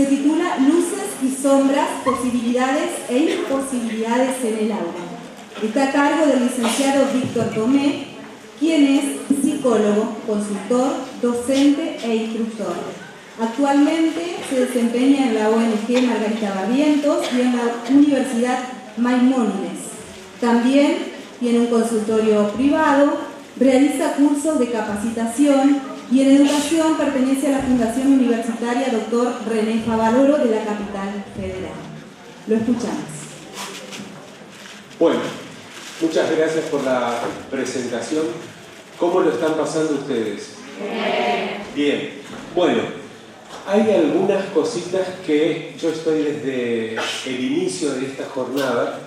Se titula Luces y sombras, posibilidades e imposibilidades en el aula. Está a cargo del licenciado Víctor Tomé, quien es psicólogo, consultor, docente e instructor. Actualmente se desempeña en la ONG Margarita Barrientos y en la Universidad Maimónides. También tiene un consultorio privado, realiza cursos de capacitación y en educación pertenece a la Fundación Universitaria Dr. René Favaloro de la Capital Federal. Lo escuchamos. Bueno, muchas gracias por la presentación. ¿Cómo lo están pasando ustedes? Bien. Bueno, hay algunas cositas que yo estoy desde el inicio de esta jornada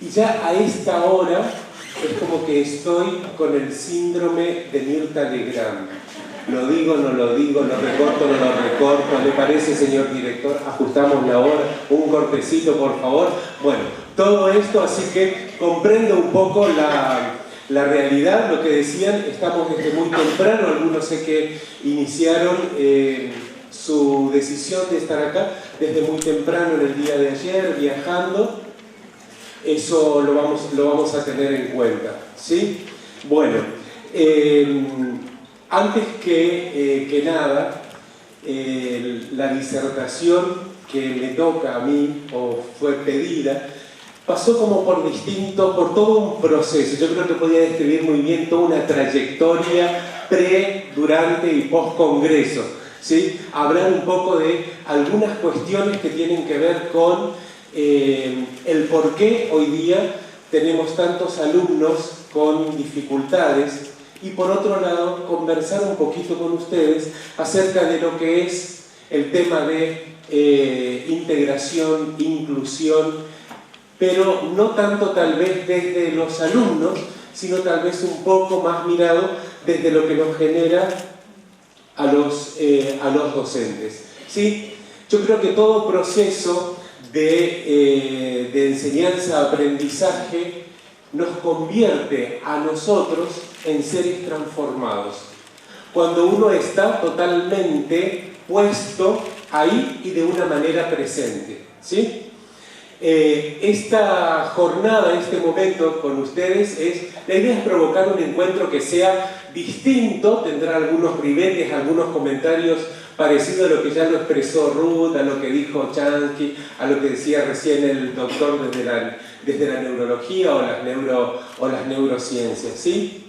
y ya a esta hora es como que estoy con el síndrome de Mirta Legrand. Lo digo, no lo digo, lo recorto, no lo recorto. ¿Le parece, señor director? Ajustamos la hora, un cortecito, por favor. Bueno, todo esto, así que comprendo un poco la realidad, lo que decían. Estamos desde muy temprano, algunos sé que iniciaron su decisión de estar acá desde muy temprano en el día de ayer, viajando. Eso lo vamos a tener en cuenta, ¿sí? Bueno, antes que nada, la disertación que me toca a mí, o fue pedida, pasó como por todo un proceso. Yo creo que podía describir muy bien toda una trayectoria pre, durante y post-congreso, ¿sí? Hablar un poco de algunas cuestiones que tienen que ver con el por qué hoy día tenemos tantos alumnos con dificultades y por otro lado conversar un poquito con ustedes acerca de lo que es el tema de integración, inclusión, pero no tanto tal vez desde los alumnos, sino tal vez un poco más mirado desde lo que nos genera a los docentes, ¿sí? Yo creo que todo proceso de enseñanza-aprendizaje nos convierte a nosotros en seres transformados. Cuando uno está totalmente puesto ahí y de una manera presente, ¿sí? Esta jornada, este momento con ustedes, la idea es provocar un encuentro que sea distinto, tendrá algunos ribetes, algunos comentarios parecido a lo que ya lo expresó Ruth, a lo que dijo Chansky, a lo que decía recién el doctor desde la neurología o las neurociencias, ¿sí?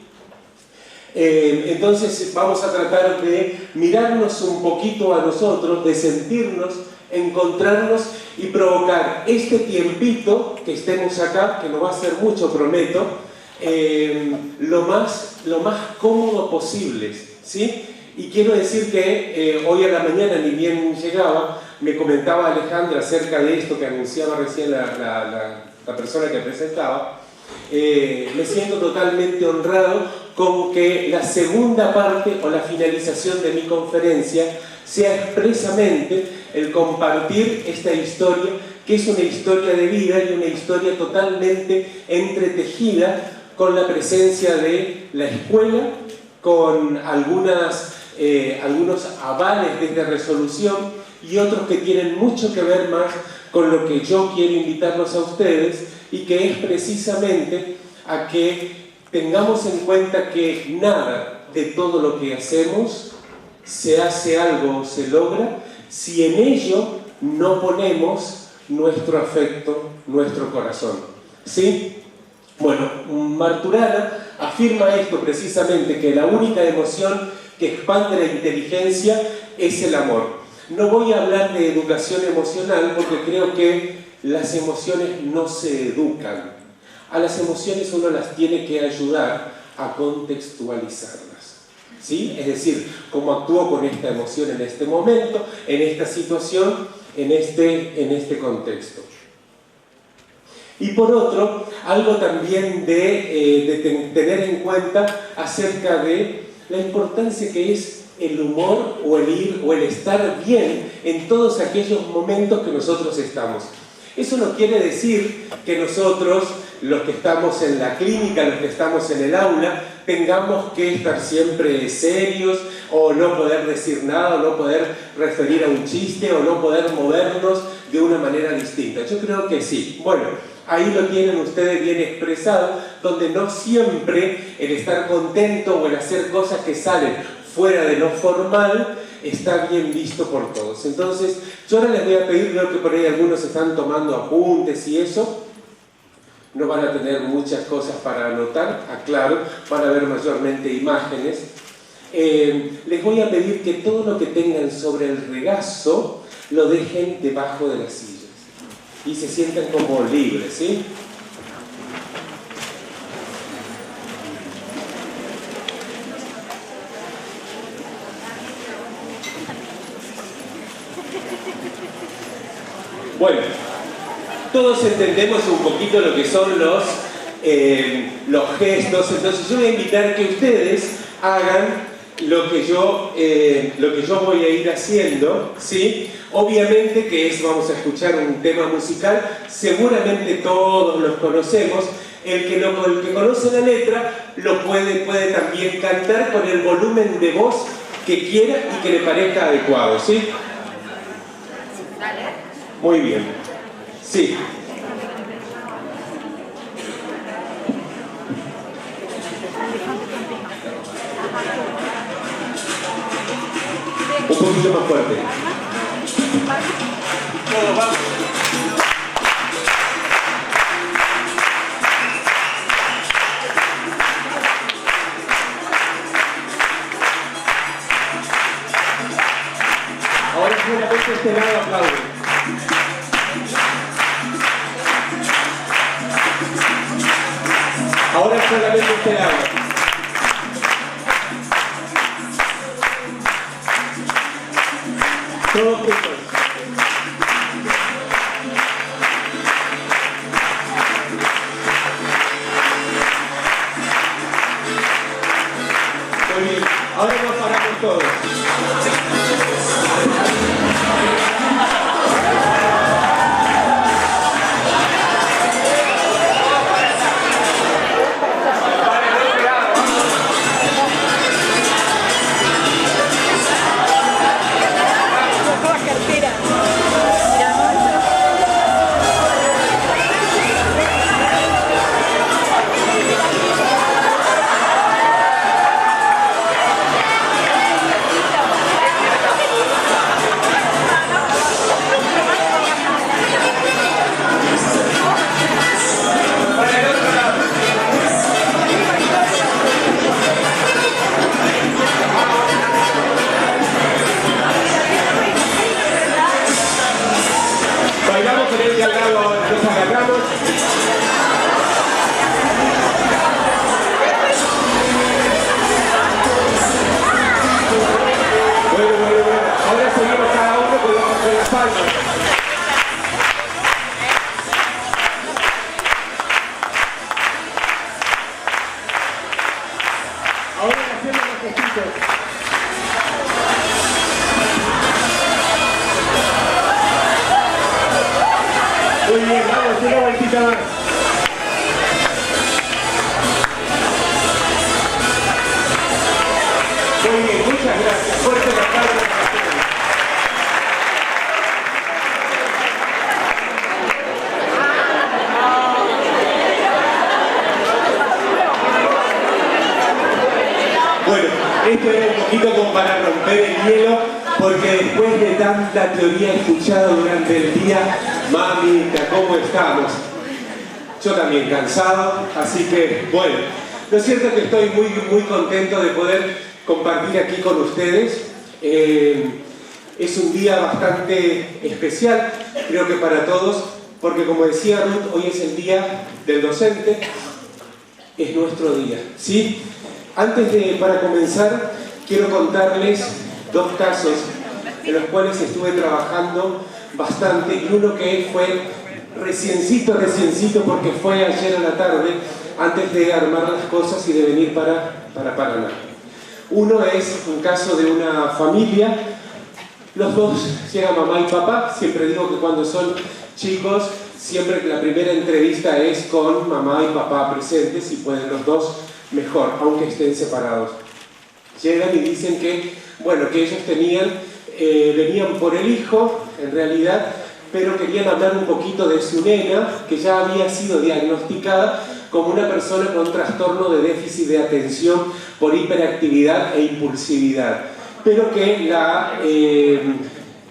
Entonces vamos a tratar de mirarnos un poquito a nosotros, de sentirnos, encontrarnos y provocar este tiempito que estemos acá, que no va a ser mucho, prometo, lo más cómodo posible, ¿sí? Y quiero decir que hoy a la mañana, ni bien llegaba, me comentaba Alejandra acerca de esto que anunciaba recién la persona que presentaba. Me siento totalmente honrado con que la segunda parte o la finalización de mi conferencia sea expresamente el compartir esta historia, que es una historia de vida y una historia totalmente entretejida con la presencia de la escuela, con algunos avales desde resolución y otros que tienen mucho que ver más con lo que yo quiero invitarlos a ustedes y que es precisamente a que tengamos en cuenta que nada de todo lo que hacemos se hace algo o se logra si en ello no ponemos nuestro afecto, nuestro corazón, ¿sí? Bueno, Marturana afirma esto precisamente, que la única emoción que expande la inteligencia es el amor. No voy a hablar de educación emocional porque creo que las emociones no se educan. A las emociones uno las tiene que ayudar a contextualizarlas, ¿sí? Es decir, cómo actúo con esta emoción en este momento, en esta situación, en este contexto. Y por otro, algo también de tener en cuenta acerca de la importancia que es el humor o el ir o el estar bien en todos aquellos momentos que nosotros estamos. Eso no quiere decir que nosotros los que estamos en la clínica, los que estamos en el aula, tengamos que estar siempre serios, o no poder decir nada, o no poder referir a un chiste, o no poder movernos de una manera distinta. Yo creo que sí. Bueno, ahí lo tienen ustedes bien expresado, donde no siempre el estar contento o el hacer cosas que salen fuera de lo formal está bien visto por todos. Entonces, yo ahora les voy a pedir, creo que por ahí algunos están tomando apuntes y eso, no van a tener muchas cosas para anotar, aclaro, van a ver mayormente imágenes. Les voy a pedir que todo lo que tengan sobre el regazo lo dejen debajo de las sillas y se sientan como libres, ¿sí? Bueno, todos entendemos un poquito lo que son los gestos, entonces yo voy a invitar que ustedes hagan lo que yo voy a ir haciendo, ¿sí? Obviamente que vamos a escuchar un tema musical, seguramente todos los conocemos. El que conoce la letra lo puede también cantar con el volumen de voz que quiera y que le parezca adecuado, ¿sí? Muy bien. Sí. Un poquito más fuerte. Todos vamos. Ahora solamente este lado aplaude. Ahora solamente este lado. Todos juntos. Muy bien. Ahora nos paramos todos. Bailamos con el de al lado, nos agarramos. Bueno. Ahora seguimos cada uno con las palmas. Ahora hacemos los gestitos. Muy bien, vamos, una vueltita más. Muy bien, muchas gracias. Fuerte la palma. Bueno, esto era un poquito como para romper el hielo, porque después de tanta teoría escuchada durante el día, mamita, ¿cómo estamos? Yo también cansado, así que bueno, lo cierto es que estoy muy contento de poder compartir aquí con ustedes. Es un día bastante especial, creo que para todos, porque como decía Ruth, hoy es el día del docente, es nuestro día, ¿sí? Para comenzar, quiero contarles dos casos en los cuales estuve trabajando bastante, y uno que fue reciencito, porque fue ayer a la tarde, antes de armar las cosas y de venir para Paraná. Uno es un caso de una familia, los dos llegan mamá y papá, siempre digo que cuando son chicos siempre la primera entrevista es con mamá y papá presentes, si pueden los dos, mejor, aunque estén separados. Llegan y dicen que, bueno, que ellos venían por el hijo, en realidad, pero querían hablar un poquito de su nena, que ya había sido diagnosticada como una persona con trastorno de déficit de atención por hiperactividad e impulsividad, pero que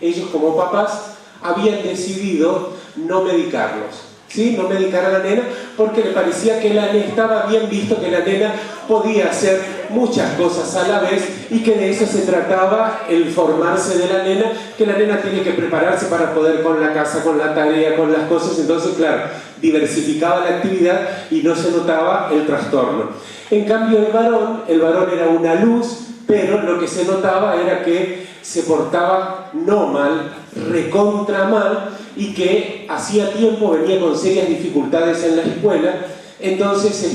ellos como papás habían decidido no medicarlos, ¿sí? No medicar a la nena porque le parecía que estaba bien visto que la nena podía hacer muchas cosas a la vez y que de eso se trataba el formarse de la nena, que la nena tiene que prepararse para poder con la casa, con la tarea, con las cosas. Entonces, claro, diversificaba la actividad y no se notaba el trastorno. En cambio el varón era una luz, pero lo que se notaba era que se portaba no mal, recontra mal, y que hacía tiempo venía con serias dificultades en la escuela. Entonces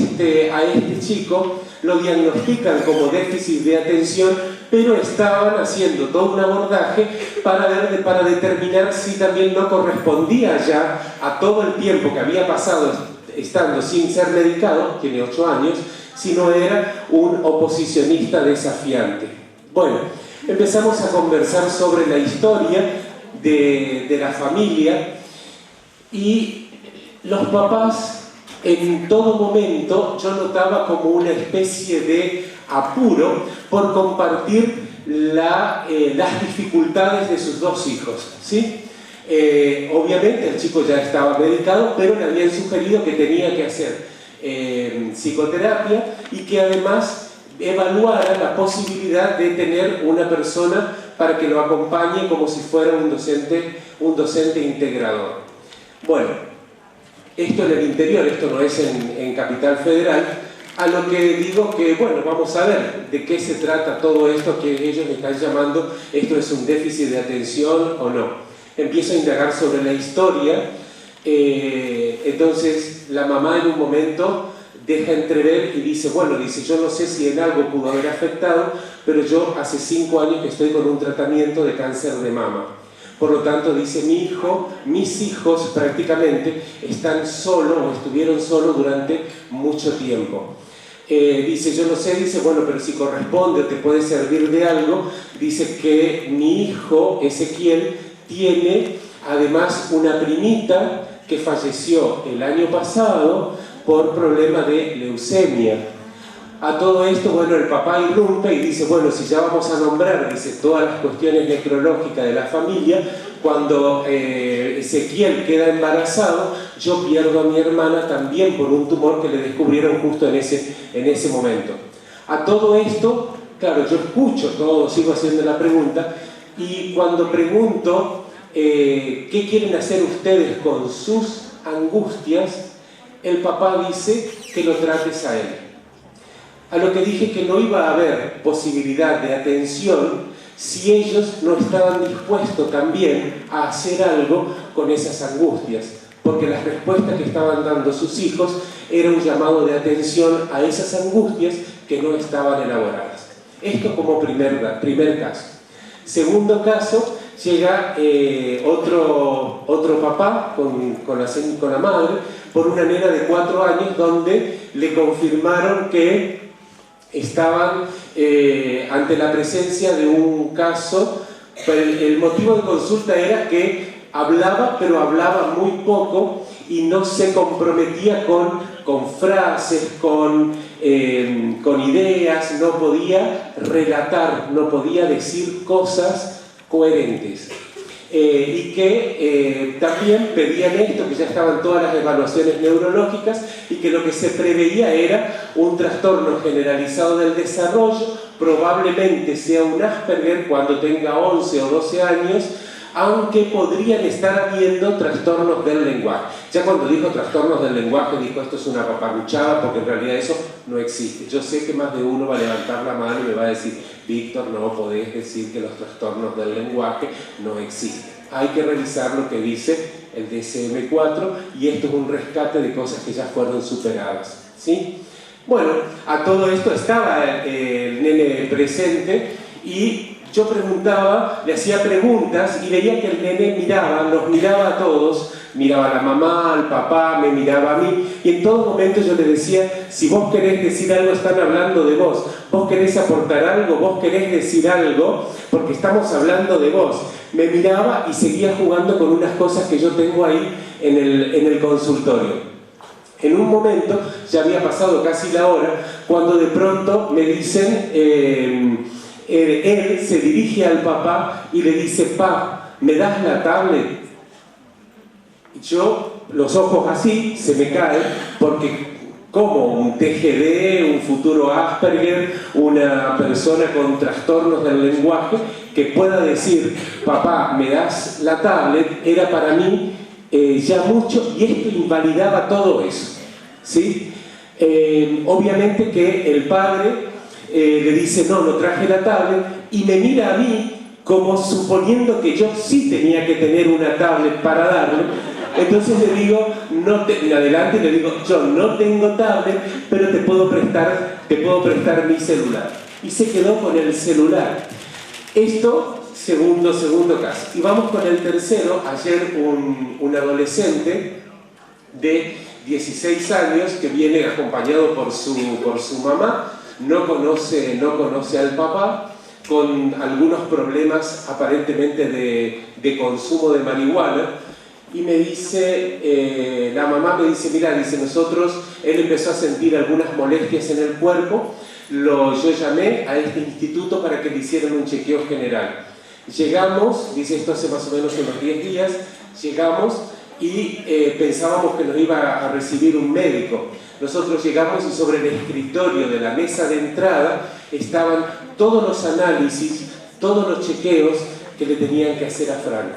a este chico lo diagnostican como déficit de atención, pero estaban haciendo todo un abordaje para determinar si también no correspondía ya a todo el tiempo que había pasado estando sin ser medicado, tiene 8 años, si no era un oposicionista desafiante. Bueno, empezamos a conversar sobre la historia de la familia, y los papás en todo momento yo notaba como una especie de apuro por compartir las dificultades de sus dos hijos, ¿sí? Obviamente el chico ya estaba medicado, pero le habían sugerido que tenía que hacer psicoterapia y que además evaluara la posibilidad de tener una persona para que lo acompañe como si fuera un docente integrador. Bueno, esto en el interior, esto no es en Capital Federal, a lo que digo que, bueno, vamos a ver de qué se trata todo esto que ellos están llamando, esto es un déficit de atención o no. Empiezo a indagar sobre la historia. Entonces la mamá en un momento deja entrever y dice, bueno, yo no sé si en algo pudo haber afectado, pero yo hace 5 años que estoy con un tratamiento de cáncer de mama. Por lo tanto, dice, mis hijos prácticamente están solos o estuvieron solos durante mucho tiempo. Dice, yo no sé, dice, bueno, pero si corresponde o te puede servir de algo, dice que mi hijo Ezequiel tiene además una primita que falleció el año pasado por problema de leucemia. A todo esto, bueno, el papá irrumpe y dice, bueno, si ya vamos a nombrar, dice, todas las cuestiones necrológicas de la familia, cuando Ezequiel queda embarazado, yo pierdo a mi hermana también por un tumor que le descubrieron justo en ese momento. A todo esto, claro, yo escucho todo, sigo haciendo la pregunta, y cuando pregunto qué quieren hacer ustedes con sus angustias, el papá dice que lo trates a él. A lo que dije que no iba a haber posibilidad de atención si ellos no estaban dispuestos también a hacer algo con esas angustias, porque las respuestas que estaban dando sus hijos era un llamado de atención a esas angustias que no estaban elaboradas. Esto como primer caso. Segundo caso, llega otro papá con la madre por una nena de 4 años donde le confirmaron que estaban ante la presencia de un caso. El motivo de consulta era que hablaba, pero hablaba muy poco y no se comprometía con frases, con ideas, no podía relatar, no podía decir cosas coherentes. Y que también pedían esto, que ya estaban todas las evaluaciones neurológicas y que lo que se preveía era un trastorno generalizado del desarrollo, probablemente sea un Asperger cuando tenga 11 o 12 años, aunque podrían estar habiendo trastornos del lenguaje. Ya cuando dijo trastornos del lenguaje, dijo esto es una paparruchada, porque en realidad eso no existe. Yo sé que más de uno va a levantar la mano y me va a decir, Víctor, no podés decir que los trastornos del lenguaje no existen. Hay que revisar lo que dice el DSM-4 y esto es un rescate de cosas que ya fueron superadas, ¿sí? Bueno, a todo esto estaba el nene presente y yo preguntaba, le hacía preguntas y veía que el nene miraba, nos miraba a todos, miraba a la mamá, al papá, me miraba a mí, y en todo momento yo le decía, si vos querés decir algo, están hablando de vos, vos querés aportar algo, vos querés decir algo, porque estamos hablando de vos. Me miraba y seguía jugando con unas cosas que yo tengo ahí en el consultorio. En un momento, ya había pasado casi la hora, cuando de pronto me dicen, él se dirige al papá y le dice, pa, ¿me das la tablet? Yo, los ojos así, se me caen, porque como un TGD, un futuro Asperger, una persona con trastornos del lenguaje, que pueda decir, papá, ¿me das la tablet? Era para mí ya mucho, y esto invalidaba todo eso, ¿sí? Obviamente que el padre le dice, no traje la tablet, y me mira a mí como suponiendo que yo sí tenía que tener una tablet para darle. Entonces le digo, en adelante le digo, yo no tengo tablet, pero te puedo prestar mi celular. Y se quedó con el celular. Esto, segundo caso. Y vamos con el tercero. Ayer un adolescente de 16 años que viene acompañado por su mamá, no conoce al papá, con algunos problemas aparentemente de consumo de marihuana, y me dice, la mamá me dice, mira, dice, él empezó a sentir algunas molestias en el cuerpo, yo llamé a este instituto para que le hicieran un chequeo general. Llegamos, dice, esto hace más o menos unos 10 días, llegamos y pensábamos que nos iba a recibir un médico. Nosotros llegamos y sobre el escritorio de la mesa de entrada estaban todos los análisis, todos los chequeos que le tenían que hacer a Franco.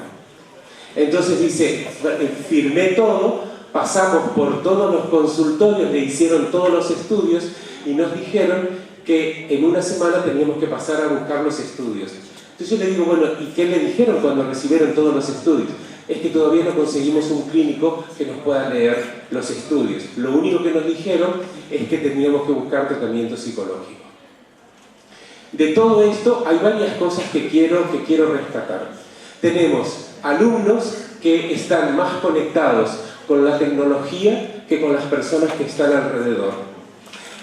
Entonces dice, firmé todo, pasamos por todos los consultorios, le hicieron todos los estudios y nos dijeron que en una semana teníamos que pasar a buscar los estudios. Entonces yo le digo, bueno, ¿y qué le dijeron cuando recibieron todos los estudios? Es que todavía no conseguimos un clínico que nos pueda leer los estudios. Lo único que nos dijeron es que teníamos que buscar tratamiento psicológico. De todo esto hay varias cosas que quiero rescatar. Tenemos alumnos que están más conectados con la tecnología que con las personas que están alrededor.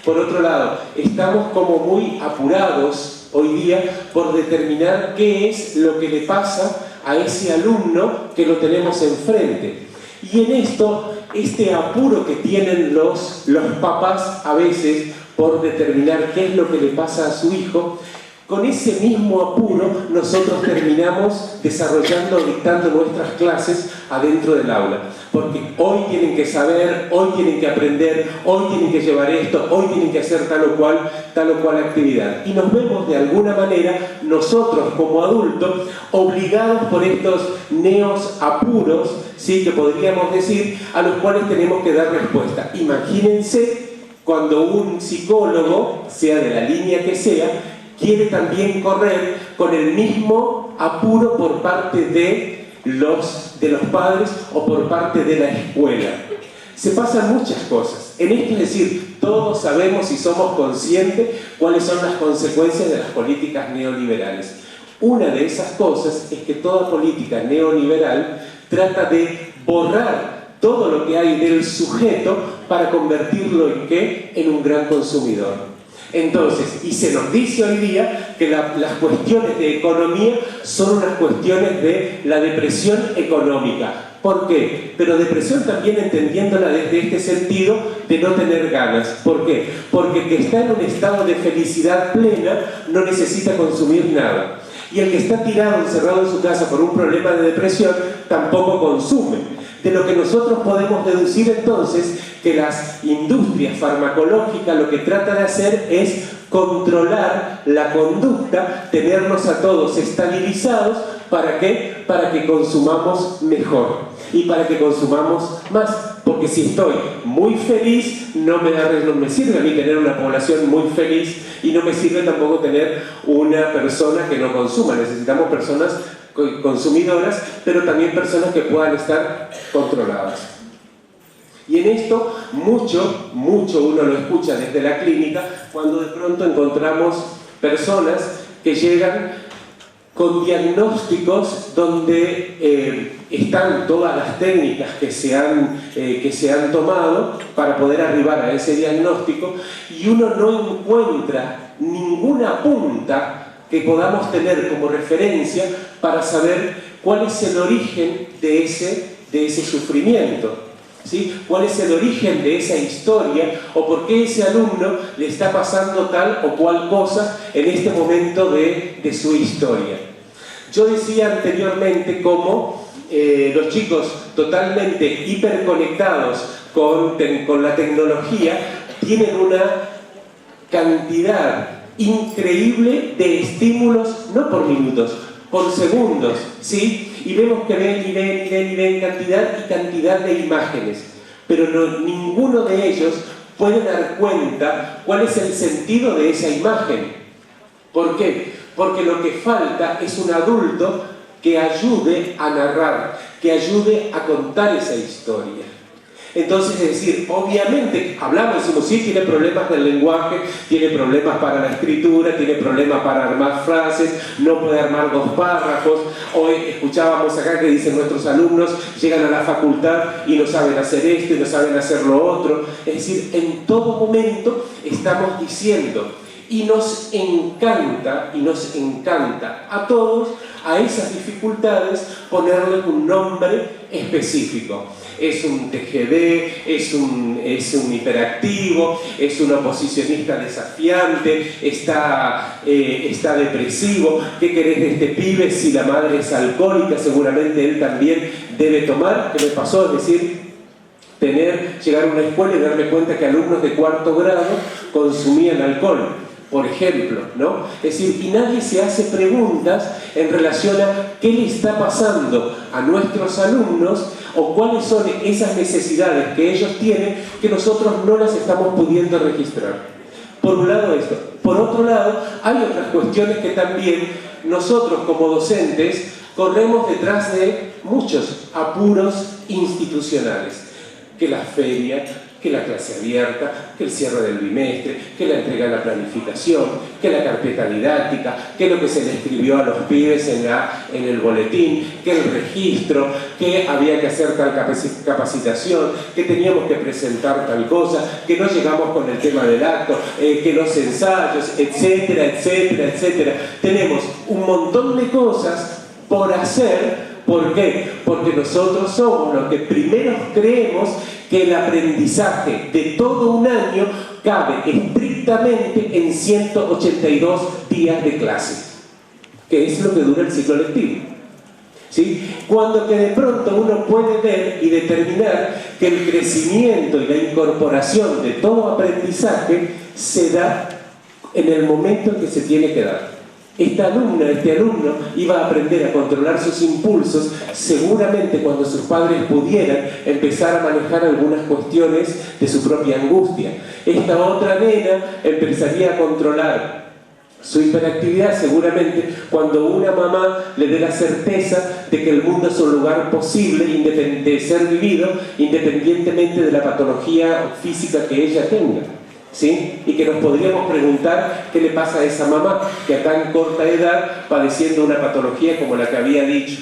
Por otro lado, estamos como muy apurados hoy día por determinar qué es lo que le pasa a ese alumno que lo tenemos enfrente. Y en esto, este apuro que tienen los papás a veces por determinar qué es lo que le pasa a su hijo, con ese mismo apuro nosotros terminamos dictando nuestras clases adentro del aula. Porque hoy tienen que saber, hoy tienen que aprender, hoy tienen que llevar esto, hoy tienen que hacer tal o cual actividad. Y nos vemos de alguna manera, nosotros como adultos, obligados por estos apuros, ¿sí?, que podríamos decir, a los cuales tenemos que dar respuesta. Imagínense cuando un psicólogo, sea de la línea que sea, quiere también correr con el mismo apuro por parte de los padres o por parte de la escuela. Se pasan muchas cosas. En esto, es decir, todos sabemos y somos conscientes cuáles son las consecuencias de las políticas neoliberales. Una de esas cosas es que toda política neoliberal trata de borrar todo lo que hay del sujeto para convertirlo ¿en qué? En un gran consumidor. Entonces, y se nos dice hoy día que las cuestiones de economía son unas cuestiones de la depresión económica. ¿Por qué? Pero depresión también entendiéndola desde este sentido de no tener ganas. ¿Por qué? Porque el que está en un estado de felicidad plena no necesita consumir nada. Y el que está tirado, encerrado en su casa por un problema de depresión, tampoco consume. De lo que nosotros podemos deducir entonces que las industrias farmacológicas lo que tratan de hacer es controlar la conducta, tenernos a todos estabilizados. ¿Para qué? Para que consumamos mejor y para que consumamos más. Porque si estoy muy feliz, no me sirve a mí tener una población muy feliz y no me sirve tampoco tener una persona que no consuma. Necesitamos personas consumidoras, pero también personas que puedan estar controladas. Y en esto, mucho uno lo escucha desde la clínica, cuando de pronto encontramos personas que llegan con diagnósticos donde están todas las técnicas que se han tomado para poder arribar a ese diagnóstico, y uno no encuentra ninguna punta que podamos tener como referencia para saber cuál es el origen de ese sufrimiento, ¿sí? ¿Cuál es el origen de esa historia, o por qué ese alumno le está pasando tal o cual cosa en este momento de su historia? Yo decía anteriormente cómo los chicos totalmente hiperconectados con la tecnología tienen una cantidad increíble de estímulos, no por minutos, por segundos, ¿sí? Y vemos que ven y ven y ven y ven cantidad y cantidad de imágenes, pero ninguno de ellos puede dar cuenta cuál es el sentido de esa imagen. ¿Por qué? Porque lo que falta es un adulto que ayude a narrar, que ayude a contar esa historia. Entonces, es decir, obviamente hablamos, decimos, sí, tiene problemas del lenguaje, tiene problemas para la escritura, tiene problemas para armar frases, no puede armar 2 párrafos. Hoy escuchábamos acá que dicen nuestros alumnos llegan a la facultad y no saben hacer esto y no saben hacer lo otro. Es decir, en todo momento estamos diciendo, y nos encanta a todos, a esas dificultades, ponerle un nombre específico. Es un TGD, es un hiperactivo, es un oposicionista desafiante, está depresivo. ¿Qué querés de este pibe? Si la madre es alcohólica, seguramente él también debe tomar. ¿Qué me pasó? Es decir, llegar a una escuela y darme cuenta que alumnos de 4º grado consumían alcohol, por ejemplo, ¿no? Es decir, y nadie se hace preguntas en relación a qué le está pasando a nuestros alumnos o cuáles son esas necesidades que ellos tienen que nosotros no las estamos pudiendo registrar. Por un lado esto. Por otro lado, hay otras cuestiones que también nosotros como docentes corremos detrás de muchos apuros institucionales. Que la feria, que la clase abierta, que el cierre del bimestre, que la entrega de la planificación, que la carpeta didáctica, que lo que se le escribió a los pibes en el boletín, que el registro, que había que hacer tal capacitación, que teníamos que presentar tal cosa, que no llegamos con el tema del acto, que los ensayos, etcétera, etcétera, etcétera. Tenemos un montón de cosas por hacer. ¿Por qué? Porque nosotros somos los que primero creemos que el aprendizaje de todo un año cabe estrictamente en 182 días de clase, que es lo que dura el ciclo lectivo. ¿Sí? Cuando que de pronto uno puede ver y determinar que el crecimiento y la incorporación de todo aprendizaje se da en el momento en que se tiene que dar. Esta alumna, este alumno iba a aprender a controlar sus impulsos seguramente cuando sus padres pudieran empezar a manejar algunas cuestiones de su propia angustia. Esta otra nena empezaría a controlar su hiperactividad seguramente cuando una mamá le dé la certeza de que el mundo es un lugar posible de ser vivido independientemente de la patología física que ella tenga. ¿Sí? Y que nos podríamos preguntar qué le pasa a esa mamá que a tan corta edad padeciendo una patología como la que había dicho.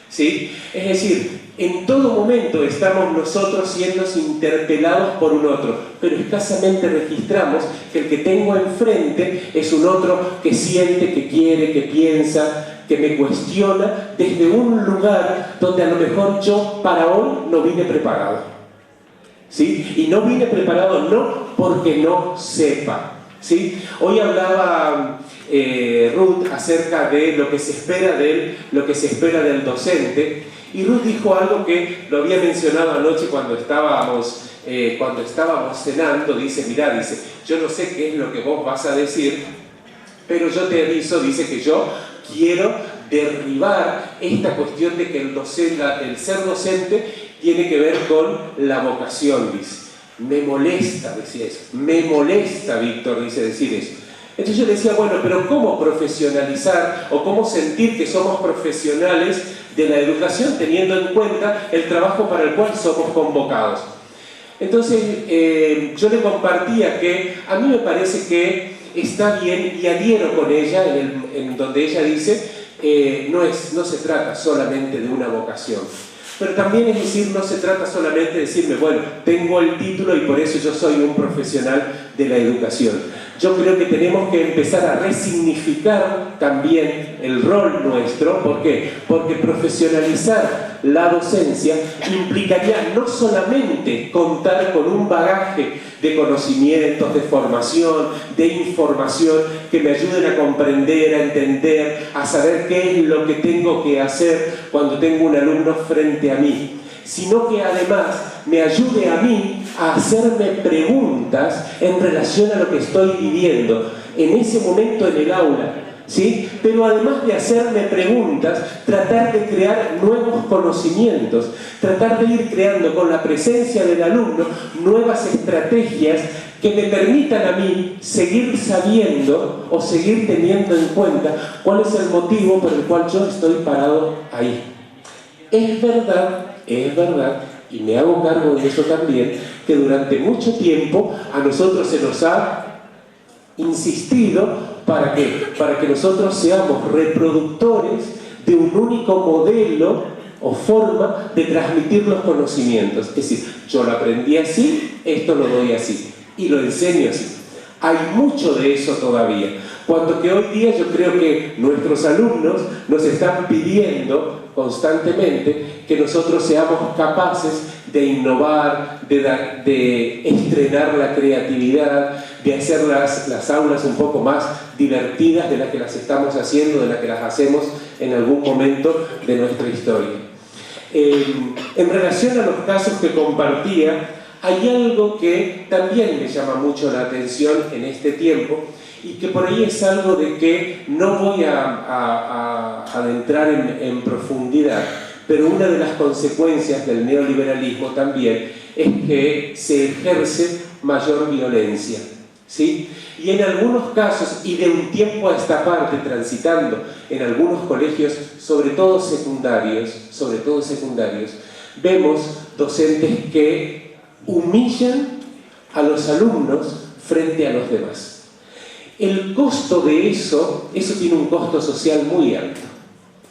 ¿Sí? Es decir, en todo momento estamos nosotros siendo interpelados por un otro, pero escasamente registramos que el que tengo enfrente es un otro que siente, que quiere, que piensa, que me cuestiona desde un lugar donde a lo mejor yo para hoy no vine preparado. ¿Sí? Y no vine preparado no porque no sepa. ¿Sí? Hoy hablaba Ruth acerca de lo que se espera de él, lo que se espera del docente, y Ruth dijo algo que lo había mencionado anoche cuando estábamos cenando. Dice, mirá, dice, yo no sé qué es lo que vos vas a decir, pero yo te aviso, dice, que yo quiero derribar esta cuestión de que el ser docente tiene que ver con la vocación, dice. Me molesta, decía eso. Me molesta, Víctor, dice, decir eso. Entonces yo le decía, bueno, pero ¿cómo profesionalizar o cómo sentir que somos profesionales de la educación teniendo en cuenta el trabajo para el cual somos convocados? Entonces yo le compartía que a mí me parece que está bien, y adhiero con ella en donde ella dice no se trata solamente de una vocación. Pero también es decir, no se trata solamente de decirme, bueno, tengo el título y por eso yo soy un profesional de la educación. Yo creo que tenemos que empezar a resignificar también el rol nuestro. ¿Por qué? Porque profesionalizar la docencia implicaría no solamente contar con un bagaje de conocimientos, de formación, de información que me ayuden a comprender, a entender, a saber qué es lo que tengo que hacer cuando tengo un alumno frente a mí, sino que además me ayude a mí a hacerme preguntas en relación a lo que estoy viviendo en ese momento en el aula, ¿sí? Pero además de hacerme preguntas, tratar de crear nuevos conocimientos, tratar de ir creando con la presencia del alumno nuevas estrategias que me permitan a mí seguir sabiendo o seguir teniendo en cuenta cuál es el motivo por el cual yo estoy parado ahí. Es verdad, y me hago cargo de eso también, que durante mucho tiempo a nosotros se nos ha insistido ¿para qué? Para que nosotros seamos reproductores de un único modelo o forma de transmitir los conocimientos. Es decir, yo lo aprendí así, esto lo doy así y lo enseño así. Hay mucho de eso todavía. Cuanto que hoy día yo creo que nuestros alumnos nos están pidiendo constantemente que nosotros seamos capaces de innovar, de estrenar la creatividad, de hacer las aulas un poco más divertidas de las que las estamos haciendo, de las que las hacemos en algún momento de nuestra historia. En relación a los casos que compartía, hay algo que también me llama mucho la atención en este tiempo y que por ahí es algo de que no voy a adentrar en profundidad, pero una de las consecuencias del neoliberalismo también es que se ejerce mayor violencia, ¿sí? Y en algunos casos, y de un tiempo a esta parte, transitando en algunos colegios, sobre todo secundarios, vemos docentes que humillan a los alumnos frente a los demás. El costo de eso tiene un costo social muy alto,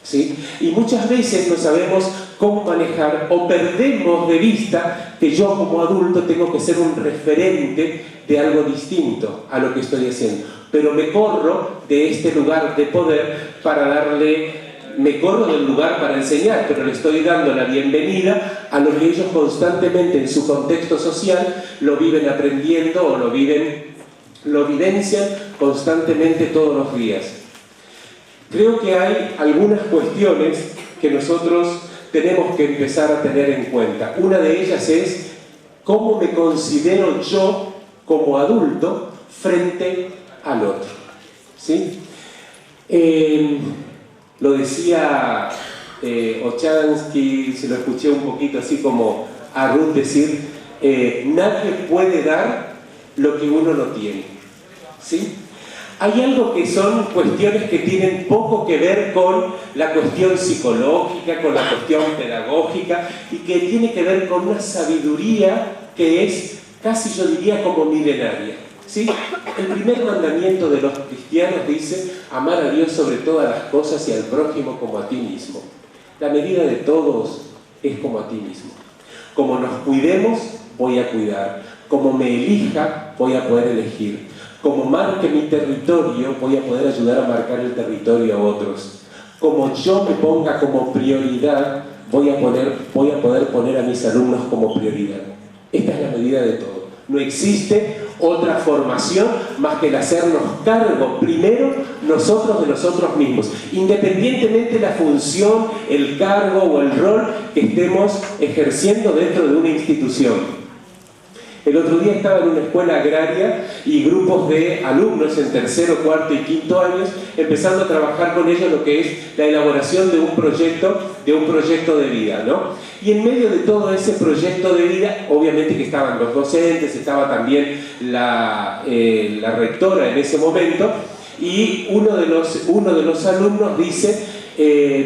¿sí? Y muchas veces no sabemos cómo manejar o perdemos de vista que yo como adulto tengo que ser un referente de algo distinto a lo que estoy haciendo. Pero me corro de este lugar de poder me corro del lugar para enseñar, pero le estoy dando la bienvenida a lo que ellos constantemente en su contexto social lo viven aprendiendo o lo vivencian constantemente todos los días. Creo que hay algunas cuestiones que nosotros tenemos que empezar a tener en cuenta. Una de ellas es cómo me considero yo como adulto frente al otro, ¿sí? Lo decía Ochansky, se lo escuché un poquito así como a Ruth decir, nadie puede dar lo que uno no tiene, ¿sí? Hay algo que son cuestiones que tienen poco que ver con la cuestión psicológica, con la cuestión pedagógica y que tiene que ver con una sabiduría que es casi yo diría como milenaria, ¿sí? El primer mandamiento de los cristianos dice amar a Dios sobre todas las cosas y al prójimo como a ti mismo. La medida de todos es como a ti mismo. Como nos cuidemos, voy a cuidar. Como me elija, voy a poder elegir. Como marque mi territorio, voy a poder ayudar a marcar el territorio a otros. Como yo me ponga como prioridad, voy a poder poner a mis alumnos como prioridad. Esta es la medida de todo. No existe otra formación más que el hacernos cargo primero nosotros de nosotros mismos, independientemente de la función, el cargo o el rol que estemos ejerciendo dentro de una institución. El otro día estaba en una escuela agraria y grupos de alumnos en tercero, cuarto y quinto años empezando a trabajar con ellos lo que es la elaboración de un proyecto de vida, ¿no? Y en medio de todo ese proyecto de vida, obviamente que estaban los docentes, estaba también la rectora en ese momento, y uno de los alumnos dice,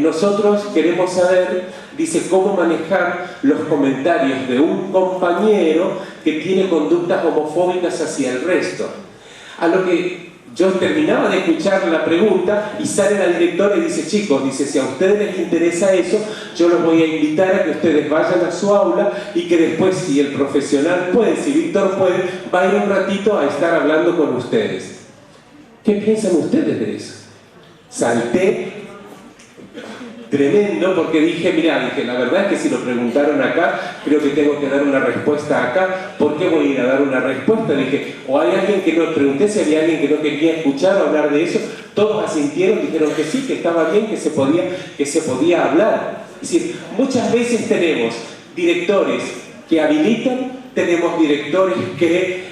nosotros queremos saber, dice, cómo manejar los comentarios de un compañero que tiene conductas homofóbicas hacia el resto. A lo que yo terminaba de escuchar la pregunta y sale la directora y dice, chicos, dice, si a ustedes les interesa eso, yo los voy a invitar a que ustedes vayan a su aula y que después, si el profesional puede, si Víctor puede, va a ir un ratito a estar hablando con ustedes. ¿Qué piensan ustedes de eso? Salté tremendo porque dije, mira, la verdad es que si lo preguntaron acá, creo que tengo que dar una respuesta acá. ¿Por qué voy a ir a dar una respuesta? Dije, o hay alguien que no, pregunté si había alguien que no quería escuchar o hablar de eso. Todos asintieron, dijeron que sí, que estaba bien, que se podía hablar. Es decir, muchas veces tenemos directores que habilitan, tenemos directores que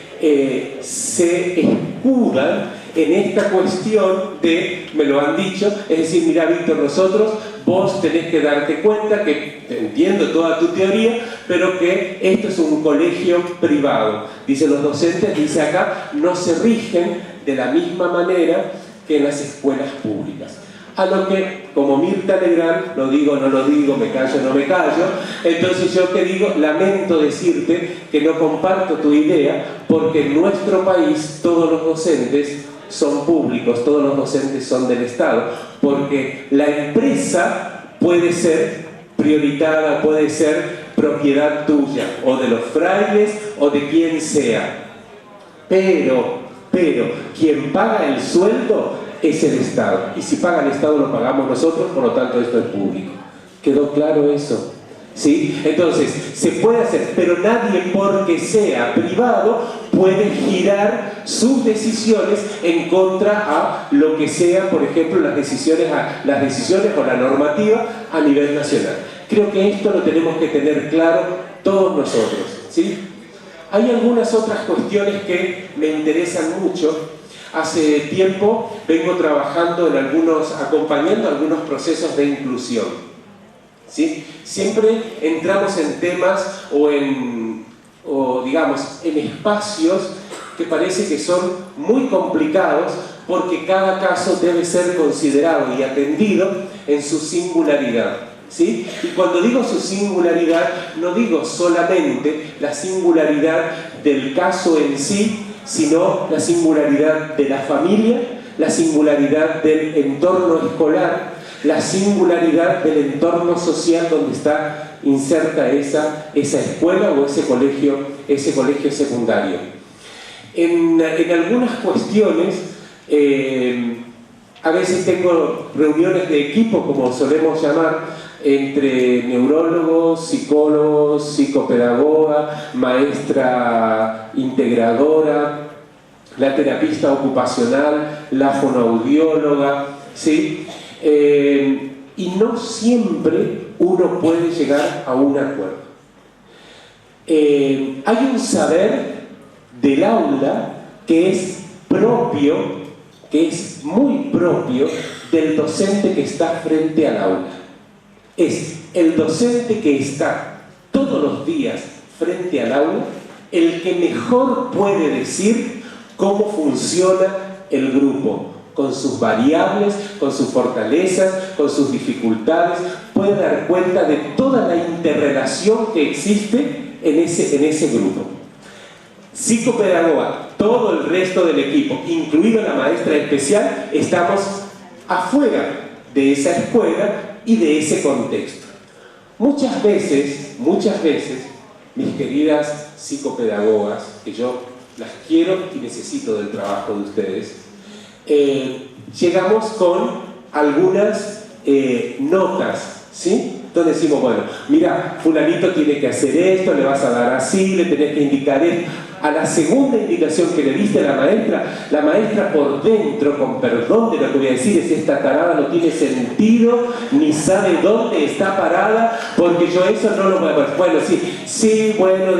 se escudan en esta cuestión de, me lo han dicho, es decir, mira Víctor, nosotros, vos tenés que darte cuenta que entiendo toda tu teoría, pero que esto es un colegio privado. Dicen los docentes, dice acá, no se rigen de la misma manera que en las escuelas públicas. A lo que, como Mirta Legrand, lo digo, no lo digo, me callo, no me callo, entonces yo te digo, lamento decirte que no comparto tu idea, porque en nuestro país todos los docentes son públicos, todos los docentes son del Estado, porque la empresa puede ser prioritada, puede ser propiedad tuya, o de los frailes, o de quien sea. Pero, quien paga el sueldo es el Estado. Y si paga el Estado, lo pagamos nosotros, por lo tanto esto es público. ¿Quedó claro eso? ¿Sí? Entonces, se puede hacer, pero nadie, porque sea privado, puede girar sus decisiones en contra a lo que sea, por ejemplo, las decisiones o la normativa a nivel nacional. Creo que esto lo tenemos que tener claro todos nosotros, ¿sí? Hay algunas otras cuestiones que me interesan mucho. Hace tiempo vengo trabajando acompañando algunos procesos de inclusión, ¿sí? Siempre entramos en temas o digamos, en espacios que parece que son muy complicados porque cada caso debe ser considerado y atendido en su singularidad, ¿sí? Y cuando digo su singularidad, no digo solamente la singularidad del caso en sí, sino la singularidad de la familia, la singularidad del entorno escolar, la singularidad del entorno social donde está inserta esa escuela o ese colegio secundario. En algunas cuestiones, a veces tengo reuniones de equipo, como solemos llamar, entre neurólogos, psicólogos, psicopedagoga, maestra integradora, la terapista ocupacional, la fonoaudióloga, ¿sí? Y no siempre uno puede llegar a un acuerdo. Hay un saber del aula que es propio, que es muy propio del docente que está frente al aula. Es el docente que está todos los días frente al aula el que mejor puede decir cómo funciona el grupo, con sus variables, con sus fortalezas, con sus dificultades, puede dar cuenta de toda la interrelación que existe en ese grupo. Psicopedagoga, todo el resto del equipo, incluido la maestra especial, estamos afuera de esa escuela y de ese contexto. Muchas veces, mis queridas psicopedagogas, que yo las quiero y necesito del trabajo de ustedes, llegamos con algunas notas, ¿sí? Entonces decimos, bueno, mira, fulanito tiene que hacer esto, le vas a dar así, le tenés que indicar esto. A la segunda indicación que le diste a la maestra por dentro, con perdón de lo que voy a decir, es esta tarada no tiene sentido, ni sabe dónde está parada, porque yo eso no lo voy a ver. Bueno,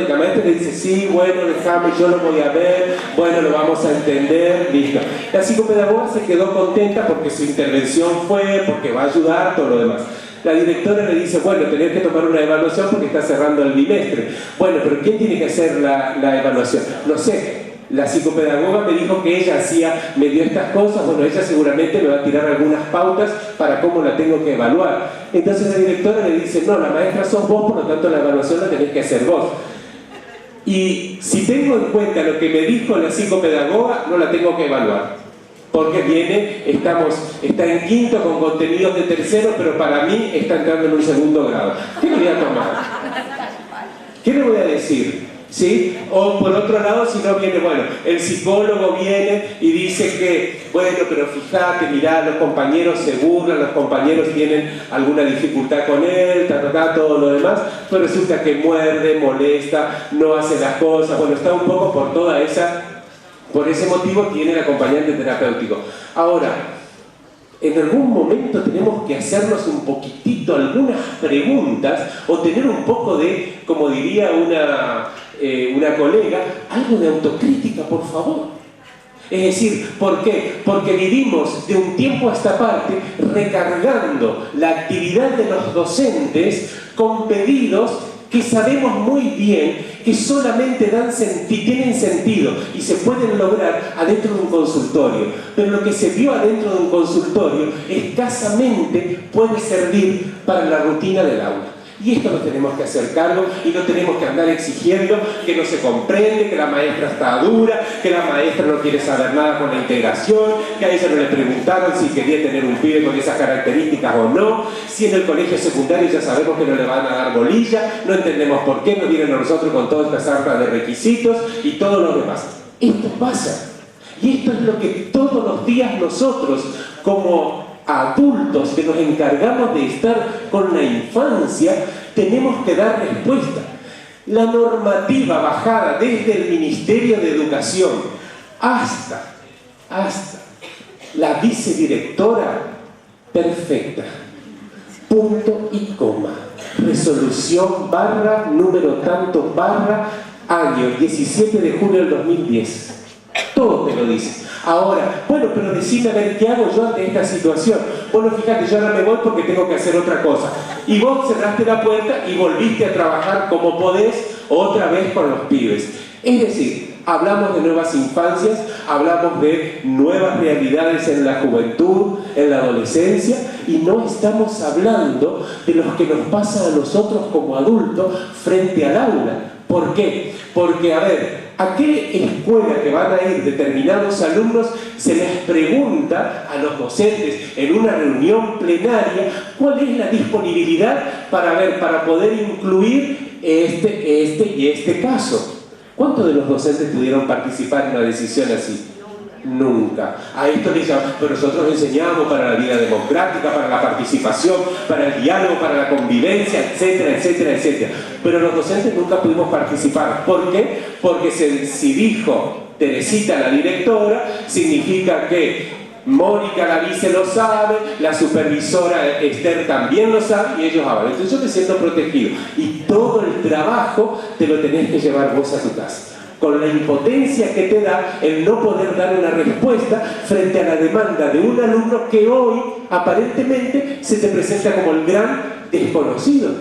la maestra le dice, sí, bueno, déjame, yo lo voy a ver, bueno, lo vamos a entender, listo. La psicopedagoga se quedó contenta porque su intervención fue, porque va a ayudar, todo lo demás. La directora le dice, bueno, tenés que tomar una evaluación porque está cerrando el bimestre. Bueno, pero ¿quién tiene que hacer la evaluación? No sé. La psicopedagoga me dijo que ella me dio estas cosas, bueno, ella seguramente me va a tirar algunas pautas para cómo la tengo que evaluar. Entonces la directora le dice, no, la maestra sos vos, por lo tanto la evaluación la tenés que hacer vos. Y si tengo en cuenta lo que me dijo la psicopedagoga, no la tengo que evaluar. porque está en quinto con contenidos de tercero, pero para mí está entrando en un segundo grado. ¿Qué le voy a tomar? ¿Qué le voy a decir? ¿Sí? O por otro lado, si no viene, bueno, el psicólogo viene y dice que, bueno, pero fíjate, mirá, los compañeros se burlan, los compañeros tienen alguna dificultad con él, todo lo demás, pero resulta que muerde, molesta, no hace las cosas, bueno, está un poco por ese motivo tiene el acompañante terapéutico. Ahora, en algún momento tenemos que hacernos un poquitito algunas preguntas o tener un poco de, como diría una colega, algo de autocrítica, por favor. Es decir, ¿por qué? Porque vivimos de un tiempo a esta parte recargando la actividad de los docentes con pedidos que sabemos muy bien que solamente tienen sentido y se pueden lograr adentro de un consultorio. Pero lo que se vio adentro de un consultorio escasamente puede servir para la rutina del aula. Y esto nos tenemos que hacer cargo y no tenemos que andar exigiendo que no se comprende, que la maestra está dura, que la maestra no quiere saber nada con la integración, que a ella no le preguntaron si quería tener un pibe con esas características o no, si en el colegio secundario ya sabemos que no le van a dar bolilla, no entendemos por qué, nos vienen a nosotros con toda esta sarta de requisitos y todo lo demás. Esto pasa. Y esto es lo que todos los días nosotros, como adultos que nos encargamos de estar con la infancia, tenemos que dar respuesta. La normativa bajada desde el Ministerio de Educación hasta la vicedirectora, perfecta. Punto y coma. Resolución número tanto año 17 de junio del 2010. Todo te lo dice. Ahora, bueno, pero decime a ver qué hago yo ante esta situación. Bueno, fíjate, yo ahora me voy porque tengo que hacer otra cosa. Y vos cerraste la puerta y volviste a trabajar como podés otra vez con los pibes. Es decir, hablamos de nuevas infancias, hablamos de nuevas realidades en la juventud, en la adolescencia, y no estamos hablando de lo que nos pasa a nosotros como adultos frente al aula. ¿Por qué? Porque, a ver, ¿a qué escuela que van a ir determinados alumnos se les pregunta a los docentes en una reunión plenaria cuál es la disponibilidad para poder incluir este caso? ¿Cuántos de los docentes pudieron participar en una decisión así? Nunca. A esto le llaman, pero nosotros enseñamos para la vida democrática, para la participación, para el diálogo, para la convivencia, etcétera, etcétera, etcétera. Pero los docentes nunca pudimos participar. ¿Por qué? Porque si dijo Teresita, la directora, significa que Mónica, la vice, lo sabe, la supervisora Esther también lo sabe y ellos hablan. Entonces yo me siento protegido. Y todo el trabajo te lo tenés que llevar vos a tu casa. Con la impotencia que te da el no poder dar una respuesta frente a la demanda de un alumno que hoy aparentemente se te presenta como el gran desconocido.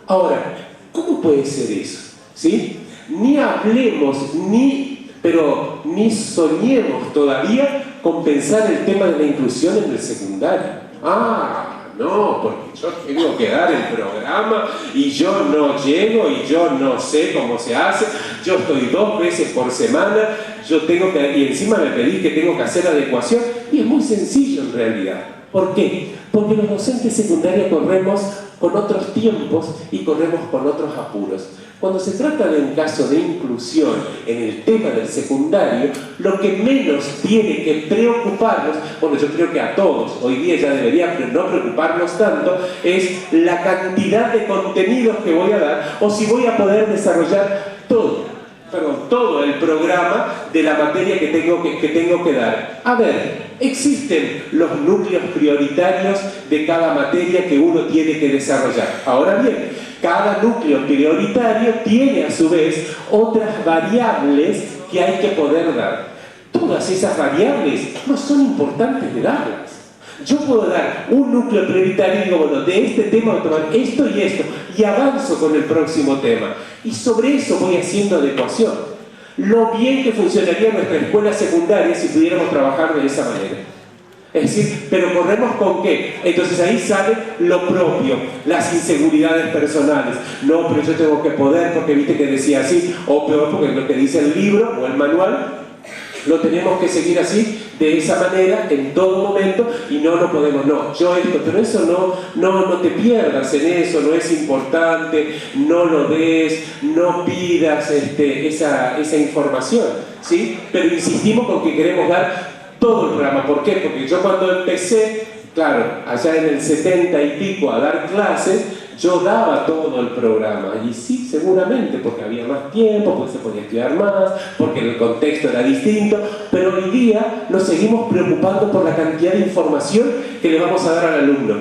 Ahora, ¿cómo puede ser eso? ¿Sí? Ni hablemos, ni soñemos todavía con pensar el tema de la inclusión en el secundario. No, porque yo tengo que dar el programa y yo no llego y yo no sé cómo se hace, yo estoy 2 veces por semana, y encima me pedís que tengo que hacer adecuación, y es muy sencillo en realidad. ¿Por qué? Porque los docentes secundarios corremos con otros tiempos y corremos con otros apuros. Cuando se trata de un caso de inclusión en el tema del secundario, lo que menos tiene que preocuparnos, bueno, yo creo que a todos hoy día ya debería no preocuparnos tanto, es la cantidad de contenidos que voy a dar o si voy a poder desarrollar todo el programa de la materia que tengo que dar. A ver, existen los núcleos prioritarios de cada materia que uno tiene que desarrollar. Ahora bien, cada núcleo prioritario tiene a su vez otras variables que hay que poder dar. Todas esas variables no son importantes de darlas. Yo puedo dar un núcleo prioritario y digo, bueno, de este tema voy a tomar esto y esto, y avanzo con el próximo tema. Y sobre eso voy haciendo adecuación. Lo bien que funcionaría nuestra escuela secundaria si pudiéramos trabajar de esa manera. Es decir, pero corremos con qué. Entonces ahí sale lo propio, las inseguridades personales. No, pero yo tengo que poder porque viste que decía así, o peor porque lo que dice el libro o el manual, lo tenemos que seguir así. de esa manera en todo momento y no podemos, no, yo esto, pero eso no te pierdas en eso, no es importante, no lo des, no pidas esa información, ¿sí? Pero insistimos con que queremos dar todo el programa. ¿Por qué? Porque yo cuando empecé, claro, allá en el 70 y pico a dar clases, yo daba todo el programa, y sí, seguramente, porque había más tiempo, porque se podía estudiar más, porque el contexto era distinto, pero hoy día nos seguimos preocupando por la cantidad de información que le vamos a dar al alumno.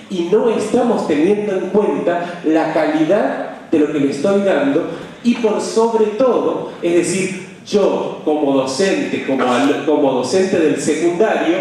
Y no estamos teniendo en cuenta la calidad de lo que le estoy dando, y por sobre todo, es decir, yo como docente, como docente del secundario,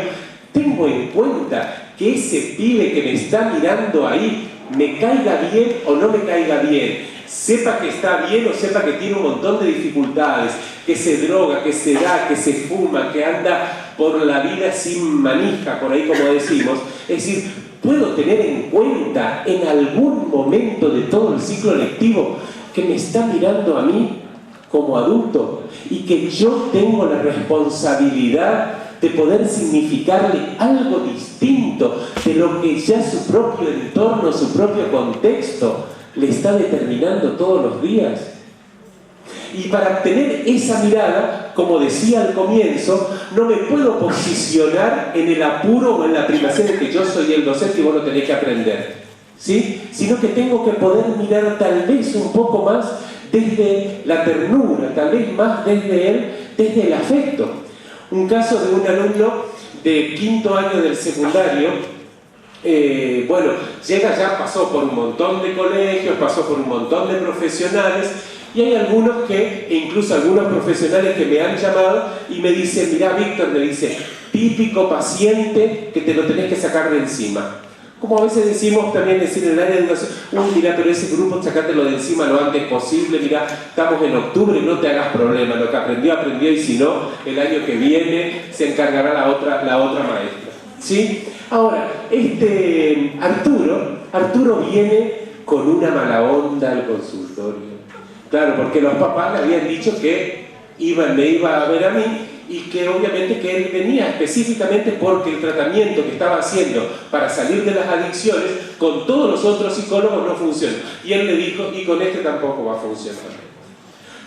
tengo en cuenta que ese pibe que me está mirando ahí, me caiga bien o no me caiga bien, sepa que está bien o sepa que tiene un montón de dificultades, que se droga, que se da, que se fuma, que anda por la vida sin manija, por ahí como decimos. Es decir, puedo tener en cuenta en algún momento de todo el ciclo lectivo que me está mirando a mí como adulto y que yo tengo la responsabilidad de poder significarle algo distinto de lo que ya su propio entorno, su propio contexto le está determinando todos los días. Y para obtener esa mirada, como decía al comienzo, no me puedo posicionar en el apuro o en la primacía de que yo soy el docente y vos lo tenés que aprender, ¿sí? Sino que tengo que poder mirar tal vez un poco más desde la ternura, tal vez más desde el afecto. Un caso de un alumno de quinto año del secundario, llega ya, pasó por un montón de colegios, pasó por un montón de profesionales, y hay algunos e incluso algunos profesionales que me han llamado y me dicen, mirá Víctor, me dice, típico paciente que te lo tenés que sacar de encima. Como a veces decimos también en el área de educación, mira, pero ese grupo sacátelo de encima lo antes posible, mira, estamos en octubre y no te hagas problema, lo que aprendió, y si no, el año que viene se encargará la otra maestra, ¿sí? Ahora, Arturo viene con una mala onda al consultorio. Claro, porque los papás le habían dicho que me iba a ver a mí, y que obviamente que él venía específicamente porque el tratamiento que estaba haciendo para salir de las adicciones con todos los otros psicólogos no funciona. Y él le dijo, y con este tampoco va a funcionar.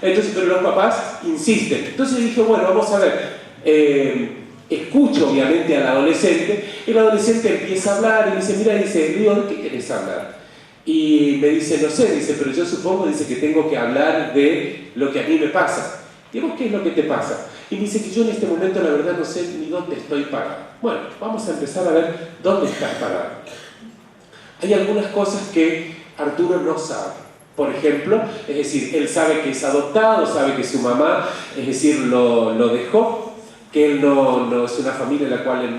Entonces, pero los papás insisten. Entonces dije, bueno, vamos a ver. Escucho obviamente al adolescente, y el adolescente empieza a hablar y dice, mira, dice, ¿de qué querés hablar? Y me dice, no sé, dice, pero yo supongo, dice, que tengo que hablar de lo que a mí me pasa. Digo, ¿qué es lo que te pasa? Y me dice que yo en este momento la verdad no sé ni dónde estoy parado. Bueno, vamos a empezar a ver dónde estás parado. Hay algunas cosas que Arturo no sabe. Por ejemplo, es decir, él sabe que es adoptado, sabe que su mamá, es decir, lo dejó, que él no es una familia en la cual él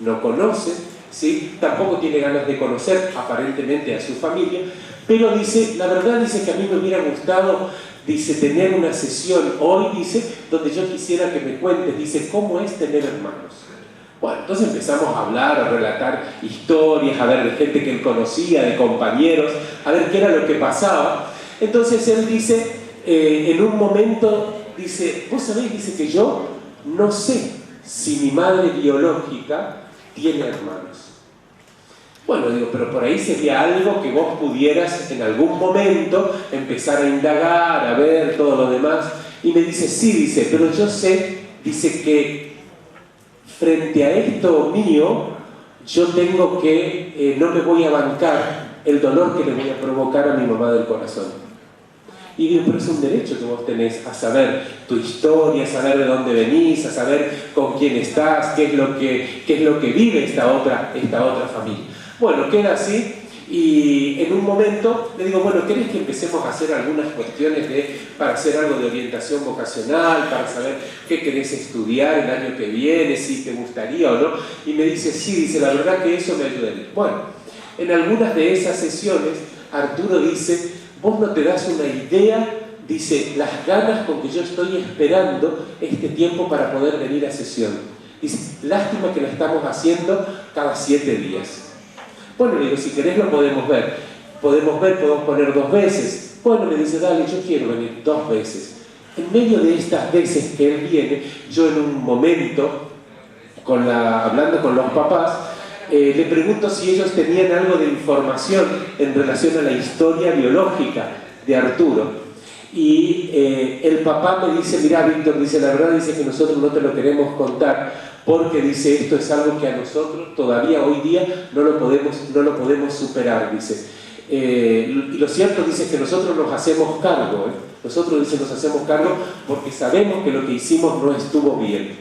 no conoce, ¿sí? Tampoco tiene ganas de conocer aparentemente a su familia, pero dice, la verdad dice que a mí me hubiera gustado, dice, tener una sesión hoy, dice, donde yo quisiera que me cuentes, dice, ¿cómo es tener hermanos? Bueno, entonces empezamos a hablar, a relatar historias, a ver de gente que él conocía, de compañeros, a ver qué era lo que pasaba. Entonces él dice, en un momento, dice, vos sabés, dice que yo no sé si mi madre biológica tiene hermanos. Bueno, digo, pero por ahí sería algo que vos pudieras en algún momento empezar a indagar, a ver todo lo demás. Y me dice, sí, dice, pero yo sé, dice que frente a esto mío, yo tengo que, no me voy a bancar el dolor que le voy a provocar a mi mamá del corazón. Y digo, pero es un derecho que vos tenés a saber tu historia, a saber de dónde venís, a saber con quién estás, qué es lo que vive esta otra familia. Bueno, queda así, y en un momento le digo, bueno, ¿querés que empecemos a hacer algunas cuestiones para hacer algo de orientación vocacional, para saber qué querés estudiar el año que viene, si te gustaría o no? Y me dice, sí, dice, la verdad que eso me ayudaría. Bueno, en algunas de esas sesiones, Arturo dice, vos no te das una idea, dice, las ganas con que yo estoy esperando este tiempo para poder venir a sesión. Dice, lástima que lo estamos haciendo cada 7 días. Bueno, le digo, si querés lo podemos ver, podemos poner 2 veces. Bueno, me dice, dale, yo quiero venir 2 veces. En medio de estas veces que él viene, yo en un momento hablando con los papás, le pregunto si ellos tenían algo de información en relación a la historia biológica de Arturo. Y el papá me dice, mirá, Víctor, dice, la verdad, dice que nosotros no te lo queremos contar porque, dice, esto es algo que a nosotros todavía hoy día no lo podemos superar, dice. Y lo cierto, dice, es que nosotros nos hacemos cargo, nosotros, dice, nos hacemos cargo porque sabemos que lo que hicimos no estuvo bien.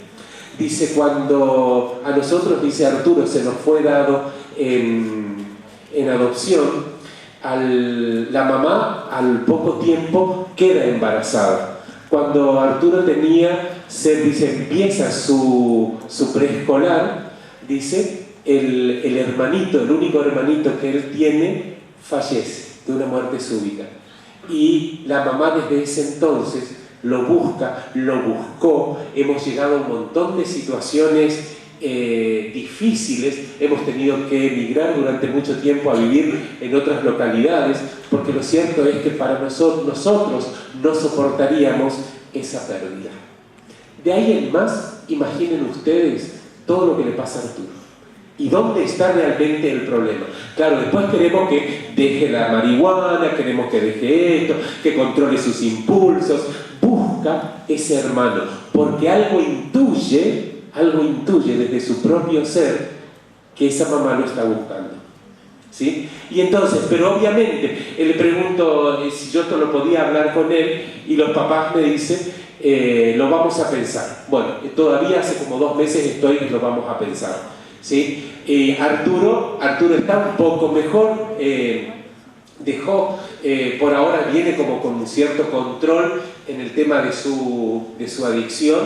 Dice, cuando a nosotros, dice, Arturo se nos fue dado en adopción, la mamá al poco tiempo queda embarazada. Cuando Arturo dice, empieza su preescolar, dice, el hermanito, el único hermanito que él tiene, fallece de una muerte súbita. Y la mamá desde ese entonces lo buscó, hemos llegado a un montón de situaciones difíciles, hemos tenido que emigrar durante mucho tiempo a vivir en otras localidades, porque lo cierto es que para nosotros no soportaríamos esa pérdida. De ahí en más, imaginen ustedes todo lo que le pasa a Arturo. ¿Y dónde está realmente el problema? Claro, después queremos que deje la marihuana, queremos que deje esto, que controle sus impulsos. Busca ese hermano, porque algo intuye desde su propio ser que esa mamá lo está buscando. ¿Sí? Y entonces, pero obviamente, le pregunto si yo lo podía hablar con él, y los papás me dicen, lo vamos a pensar. Bueno, todavía hace como 2 meses lo vamos a pensar. ¿Sí? Arturo está un poco mejor, dejó, por ahora viene como con un cierto control en el tema de su adicción,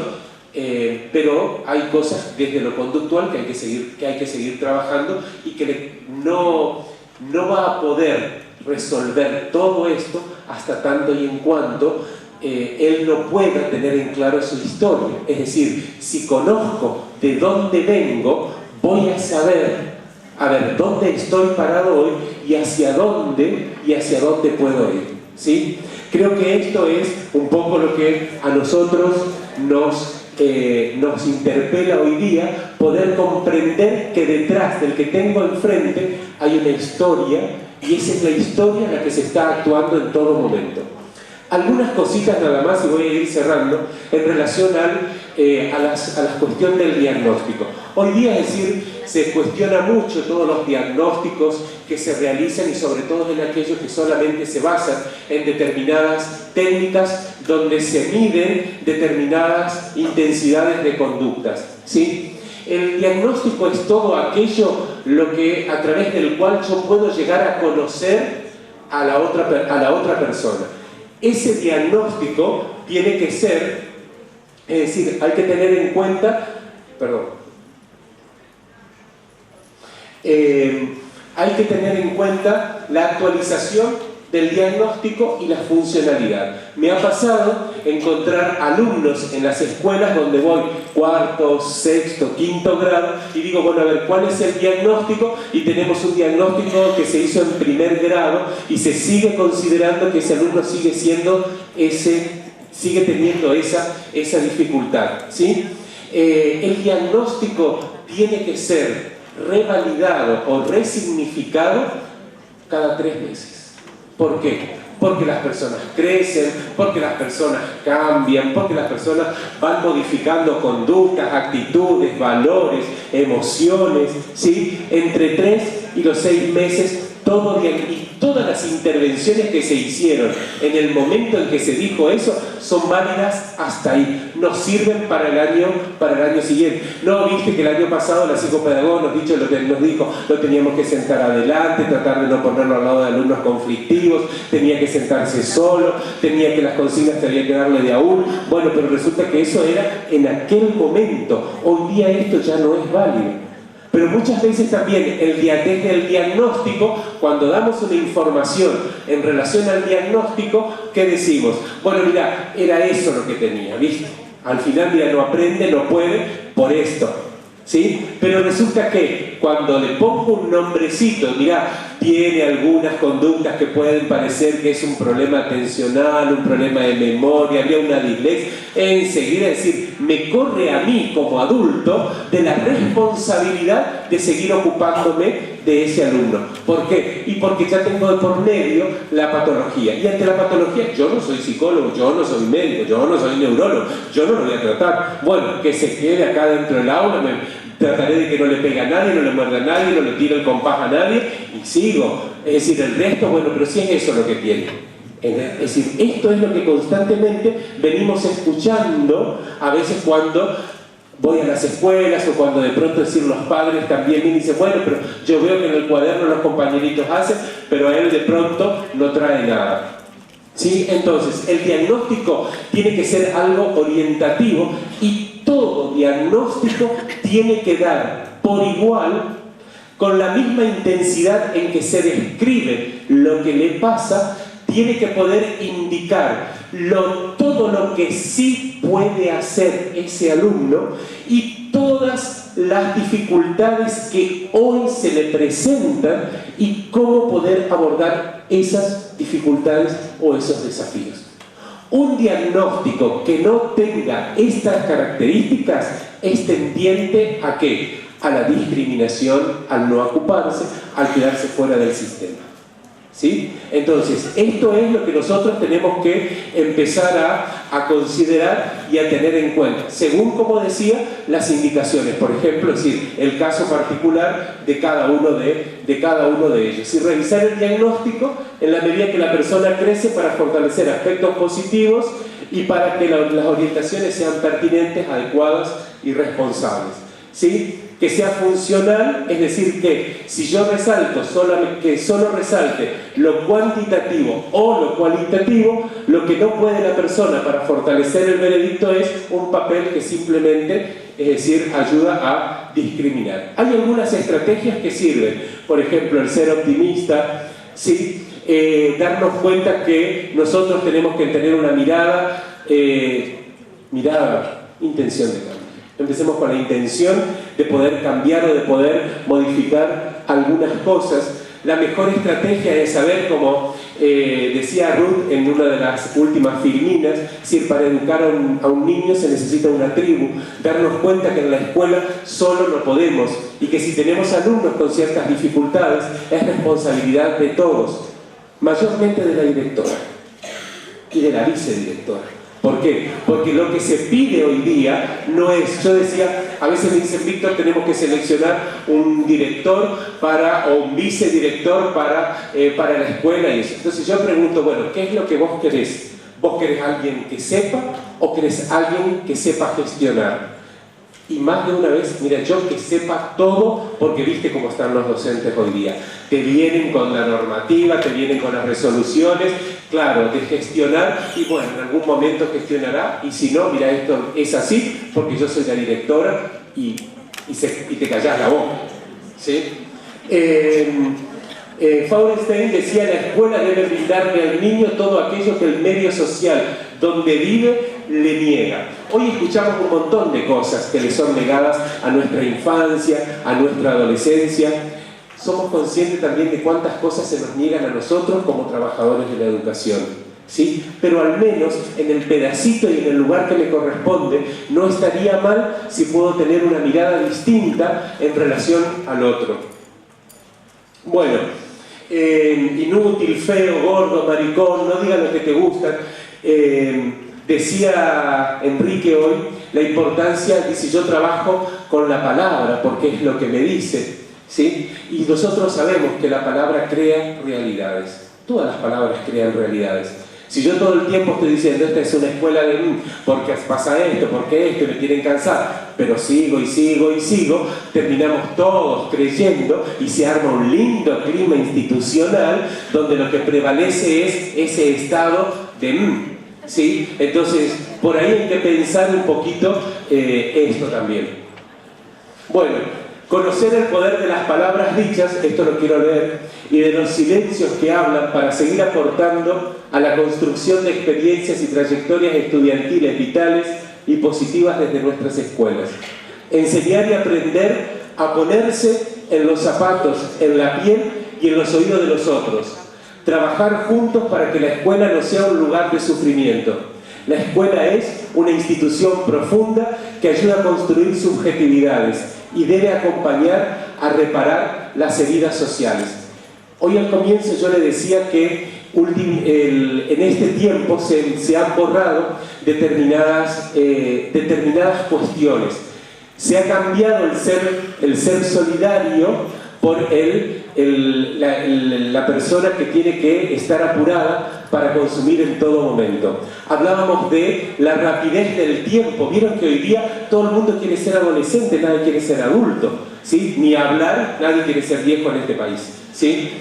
pero hay cosas desde lo conductual que hay que seguir trabajando, y que no va a poder resolver todo esto hasta tanto y en cuanto él no pueda tener en claro su historia. Es decir, si conozco de dónde vengo, voy a saber, dónde estoy parado hoy y hacia dónde puedo ir. ¿Sí? Creo que esto es un poco lo que a nosotros nos interpela hoy día, poder comprender que detrás del que tengo enfrente hay una historia, y esa es la historia en la que se está actuando en todo momento. Algunas cositas nada más, y voy a ir cerrando, en relación a la cuestión del diagnóstico. Hoy día, es decir, se cuestiona mucho todos los diagnósticos que se realizan, y sobre todo en aquellos que solamente se basan en determinadas técnicas donde se miden determinadas intensidades de conductas. ¿Sí? El diagnóstico es todo aquello a través del cual yo puedo llegar a conocer a la otra persona. Ese diagnóstico tiene que ser, es decir, hay que tener en cuenta, hay que tener en cuenta la actualización del diagnóstico y la funcionalidad. Me ha pasado encontrar alumnos en las escuelas donde voy 4º, 6º, 5º grado, y digo, bueno, a ver, ¿cuál es el diagnóstico? Y tenemos un diagnóstico que se hizo en 1er grado, y se sigue considerando que ese alumno sigue teniendo esa dificultad. ¿Sí? El diagnóstico tiene que ser revalidado o resignificado cada 3 meses. ¿Por qué? Porque las personas crecen, porque las personas cambian, porque las personas van modificando conductas, actitudes, valores, emociones, ¿sí? Entre 3 y los 6 meses, todas las intervenciones que se hicieron en el momento en que se dijo eso son válidas hasta ahí, nos sirven para el año siguiente. No, viste que el año pasado la psicopedagoga nos dijo, lo teníamos que sentar adelante, tratar de no ponerlo al lado de alumnos conflictivos, tenía que sentarse solo, las consignas tenía que darle de a uno. Bueno, pero resulta que eso era en aquel momento. Hoy día esto ya no es válido. Pero muchas veces también desde el diagnóstico, cuando damos una información en relación al diagnóstico, ¿qué decimos? Bueno, mira, era eso lo que tenía, ¿viste? Al final, mira, no aprende, no puede, por esto, ¿sí? Pero resulta que cuando le pongo un nombrecito, mira, tiene algunas conductas que pueden parecer que es un problema atencional, un problema de memoria, había una dislexia, enseguida decir, me corre a mí como adulto de la responsabilidad de seguir ocupándome de ese alumno. ¿Por qué? Y porque ya tengo de por medio la patología. Y ante la patología, yo no soy psicólogo, yo no soy médico, yo no soy neurólogo, yo no lo voy a tratar. Bueno, que se quede acá dentro del aula, trataré de que no le pegue a nadie, no le muerda a nadie, no le tire el compás a nadie, y sigo. Es decir, el resto, bueno, pero si es eso lo que tiene. Es decir, esto es lo que constantemente venimos escuchando, a veces cuando voy a las escuelas o cuando de pronto decir los padres también me dicen, bueno, pero yo veo que en el cuaderno los compañeritos hacen, pero a él de pronto no trae nada. ¿Sí? Entonces, el diagnóstico tiene que ser algo orientativo y todo diagnóstico tiene que dar por igual, con la misma intensidad en que se describe lo que le pasa, tiene que poder indicar todo lo que sí puede hacer ese alumno y todas las dificultades que hoy se le presentan y cómo poder abordar esas dificultades o esos desafíos. Un diagnóstico que no tenga estas características es tendiente ¿a qué? A la discriminación, al no ocuparse, al quedarse fuera del sistema. ¿Sí? Entonces, esto es lo que nosotros tenemos que empezar a considerar y a tener en cuenta, según, como decía, las indicaciones. Por ejemplo, es decir, el caso particular de cada uno de ellos. Y revisar el diagnóstico en la medida que la persona crece para fortalecer aspectos positivos y para que las orientaciones sean pertinentes, adecuadas y responsables. ¿Sí? Que sea funcional, es decir, que si yo resalto que solo resalte lo cuantitativo o lo cualitativo, lo que no puede la persona para fortalecer el veredicto es un papel que simplemente, es decir, ayuda a discriminar. Hay algunas estrategias que sirven, por ejemplo, el ser optimista, ¿sí? Darnos cuenta que nosotros tenemos que tener una mirada, intención de cambio. Empecemos con la intención de poder cambiar o de poder modificar algunas cosas. La mejor estrategia es saber, como decía Ruth en una de las últimas filminas, es decir, para educar a un niño se necesita una tribu. Darnos cuenta que en la escuela solo no podemos y que si tenemos alumnos con ciertas dificultades es responsabilidad de todos, mayormente de la directora y de la vicedirectora. ¿Por qué? Porque lo que se pide hoy día no es, yo decía, a veces me dicen, Víctor, tenemos que seleccionar un director o un vicedirector para la escuela y eso. Entonces yo pregunto, bueno, ¿qué es lo que vos querés? ¿Vos querés alguien que sepa o querés alguien que sepa gestionar? Y más de una vez, mira, yo que sepa todo, porque viste cómo están los docentes hoy día. Te vienen con la normativa, te vienen con las resoluciones, claro, de gestionar, y bueno, en algún momento gestionará, y si no, mira, esto es así, porque yo soy la directora, y te callás la boca. ¿Sí? Faulenstein decía, la escuela debe brindarle al niño todo aquello que el medio social donde vive le niega. Hoy escuchamos un montón de cosas que le son negadas a nuestra infancia, a nuestra adolescencia. Somos conscientes también de cuántas cosas se nos niegan a nosotros como trabajadores de la educación, ¿sí? Pero al menos en el pedacito y en el lugar que me corresponde, no estaría mal si puedo tener una mirada distinta en relación al otro. Bueno, inútil, feo, gordo, maricón, no digan lo que te gusta. Decía Enrique hoy la importancia de si yo trabajo con la palabra, porque es lo que me dice, ¿sí? Y nosotros sabemos que la palabra crea realidades. Todas las palabras crean realidades. Si yo todo el tiempo estoy diciendo, esta es una escuela de porque pasa esto, porque esto, y me quieren cansar, pero sigo y sigo y sigo, terminamos todos creyendo y se arma un lindo clima institucional donde lo que prevalece es ese estado de ¿sí? Entonces, por ahí hay que pensar un poquito esto también. Bueno, conocer el poder de las palabras dichas, esto lo quiero leer, y de los silencios que hablan para seguir aportando a la construcción de experiencias y trayectorias estudiantiles vitales y positivas desde nuestras escuelas. Enseñar y aprender a ponerse en los zapatos, en la piel y en los oídos de los otros. Trabajar juntos para que la escuela no sea un lugar de sufrimiento. La escuela es una institución profunda que ayuda a construir subjetividades y debe acompañar a reparar las heridas sociales. Hoy al comienzo yo le decía que en este tiempo se han borrado determinadas cuestiones. Se ha cambiado el ser solidario por la persona que tiene que estar apurada para consumir en todo momento. Hablábamos de la rapidez del tiempo. Vieron que hoy día todo el mundo quiere ser adolescente, nadie quiere ser adulto, ¿sí? Ni hablar, nadie quiere ser viejo en este país, ¿sí?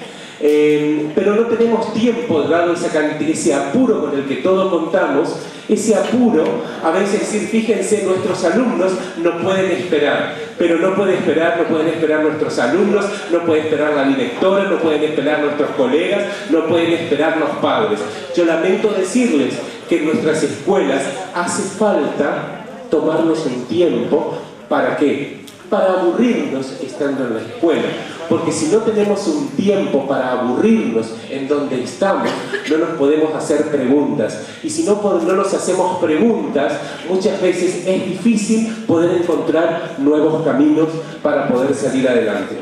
Pero no tenemos tiempo, dado ese apuro con el que todos contamos. Ese apuro, a veces, fíjense, nuestros alumnos no pueden esperar, pero no pueden esperar nuestros alumnos, no puede esperar la directora, no pueden esperar nuestros colegas, no pueden esperar los padres. Yo lamento decirles que en nuestras escuelas hace falta tomarnos un tiempo. ¿Para qué? Para aburrirnos estando en la escuela. Porque si no tenemos un tiempo para aburrirnos en donde estamos, no nos podemos hacer preguntas. Y si no nos hacemos preguntas, muchas veces es difícil poder encontrar nuevos caminos para poder salir adelante.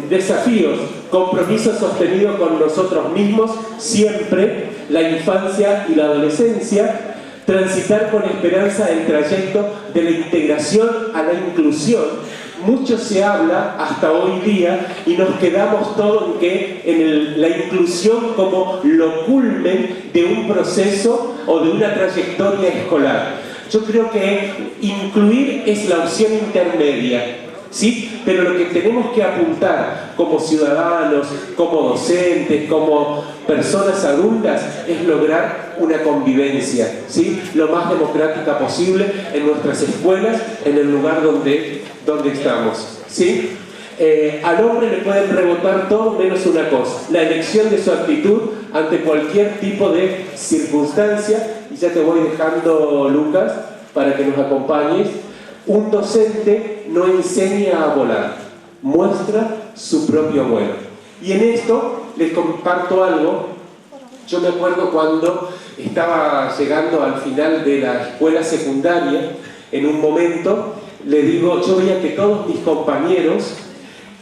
Desafíos, compromiso sostenido con nosotros mismos, siempre, la infancia y la adolescencia, transitar con esperanza el trayecto de la integración a la inclusión. Mucho se habla hasta hoy día y nos quedamos todos en la inclusión como lo culmen de un proceso o de una trayectoria escolar. Yo creo que incluir es la opción intermedia, ¿sí? Pero lo que tenemos que apuntar como ciudadanos, como docentes, como personas adultas, es lograr una convivencia, ¿sí? Lo más democrática posible en nuestras escuelas, en el lugar donde estamos, ¿sí? Al hombre le pueden rebotar todo menos una cosa: la elección de su actitud ante cualquier tipo de circunstancia. Y ya te voy dejando, Lucas, para que nos acompañes. Un docente no enseña a volar, muestra su propio vuelo. Y en esto les comparto algo. Yo me acuerdo cuando estaba llegando al final de la escuela secundaria, en un momento le digo, yo veía que todos mis compañeros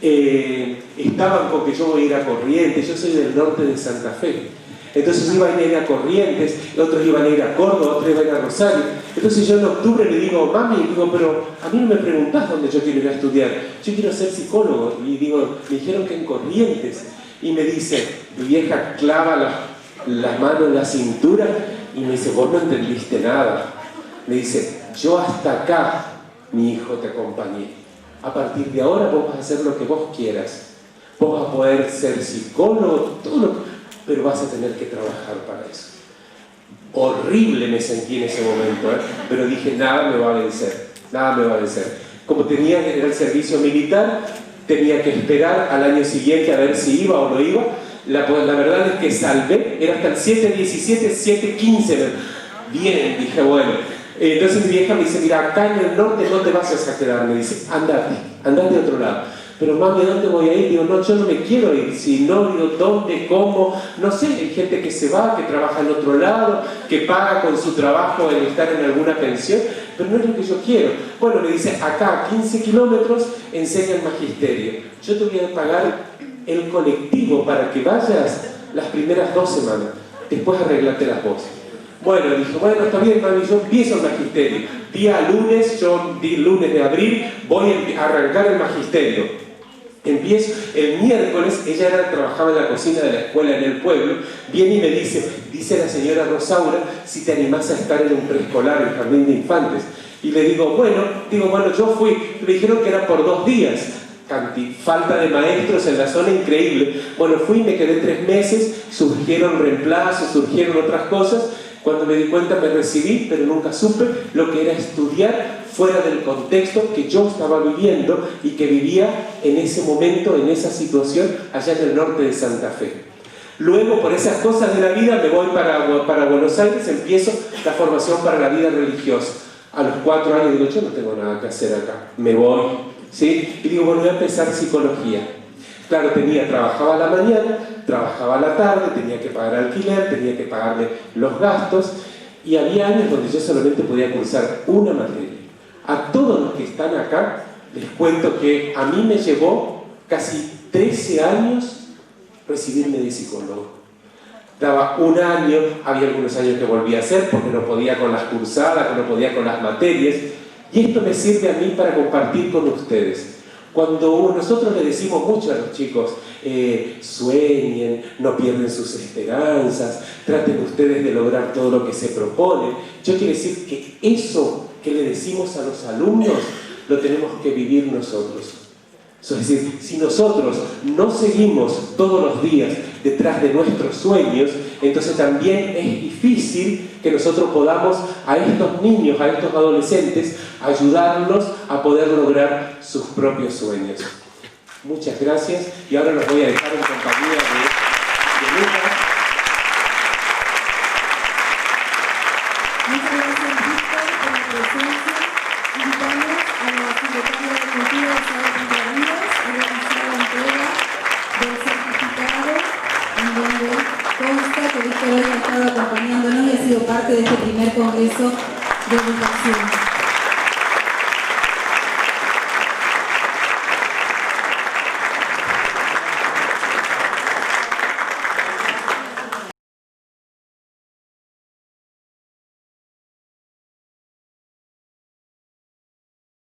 estaban con que yo voy a ir a Corrientes. Yo soy del norte de Santa Fe. Entonces iban a ir a Corrientes, otros iban a ir a Córdoba, otros iban a ir a Rosario. Entonces yo en octubre le digo, mami, pero a mí no me preguntás dónde yo quiero ir a estudiar. Yo quiero ser psicólogo. Y digo, me dijeron que en Corrientes. Y me dice, mi vieja clava las manos en la cintura y me dice, vos no entendiste nada. Me dice, yo hasta acá, mi hijo, te acompañé. A partir de ahora vos vas a hacer lo que vos quieras. Vos vas a poder ser psicólogo, todo lo que... pero vas a tener que trabajar para eso. Horrible me sentí en ese momento, pero dije, nada me va a vencer, nada me va a vencer. Como tenía que ir al servicio militar, tenía que esperar al año siguiente a ver si iba o no iba. La verdad es que salvé, era hasta el 7:17, 7:15. Bien, dije, bueno. Entonces mi vieja me dice, mira, acá en el norte no te vas a quedar. Me dice, andate a otro lado. Pero mami, ¿dónde voy a ir? Digo, no, yo no me quiero ir. Si no, digo, ¿dónde? ¿Cómo? No sé, hay gente que se va, que trabaja en otro lado, que paga con su trabajo el estar en alguna pensión, pero no es lo que yo quiero. Bueno, me dice, acá a 15 kilómetros enseña el magisterio. Yo te voy a pagar el colectivo para que vayas las primeras 2 semanas. Después arreglate las voces. Bueno, dije, bueno, está bien, mami, yo empiezo el magisterio. Día lunes, lunes de abril, voy a arrancar el magisterio. Empiezo el miércoles, ella trabajaba en la cocina de la escuela en el pueblo, viene y me dice la señora Rosaura, si te animás a estar en un preescolar, en jardín de infantes. Y le digo, bueno, yo fui, me dijeron que era por 2 días. Falta de maestros en la zona increíble. Bueno, fui, me quedé 3 meses, surgieron reemplazos, surgieron otras cosas. Cuando me di cuenta me recibí, pero nunca supe lo que era estudiar fuera del contexto que yo estaba viviendo y que vivía en ese momento, en esa situación, allá en el norte de Santa Fe. Luego, por esas cosas de la vida, me voy para Buenos Aires, empiezo la formación para la vida religiosa. A los 4 años digo, yo no tengo nada que hacer acá, me voy, ¿sí? Y digo, bueno, voy a empezar psicología. Claro, trabajaba a la mañana, trabajaba a la tarde, tenía que pagar alquiler, tenía que pagarle los gastos, y había años donde yo solamente podía cursar una materia. A todos los que están acá, les cuento que a mí me llevó casi 13 años recibirme de psicólogo. Daba un año, había algunos años que volví a hacer porque no podía con las cursadas, no podía con las materias, y esto me sirve a mí para compartir con ustedes. Cuando nosotros le decimos mucho a los chicos, sueñen, no pierden sus esperanzas, traten ustedes de lograr todo lo que se proponen, yo quiero decir que eso que le decimos a los alumnos lo tenemos que vivir nosotros. Es decir, si nosotros no seguimos todos los días detrás de nuestros sueños, entonces también es difícil que nosotros podamos a estos niños, a estos adolescentes, ayudarlos a poder lograr sus propios sueños. Muchas gracias, y ahora los voy a dejar en compañía de Lucas. Muchas gracias, Víctor, por la presencia. Invitamos a la Secretaria de Cultura de Sara Contreras a realizar la entrega del certificado en donde consta que Víctor hoy ha estado acompañándonos y ha sido parte de este primer congreso de educación.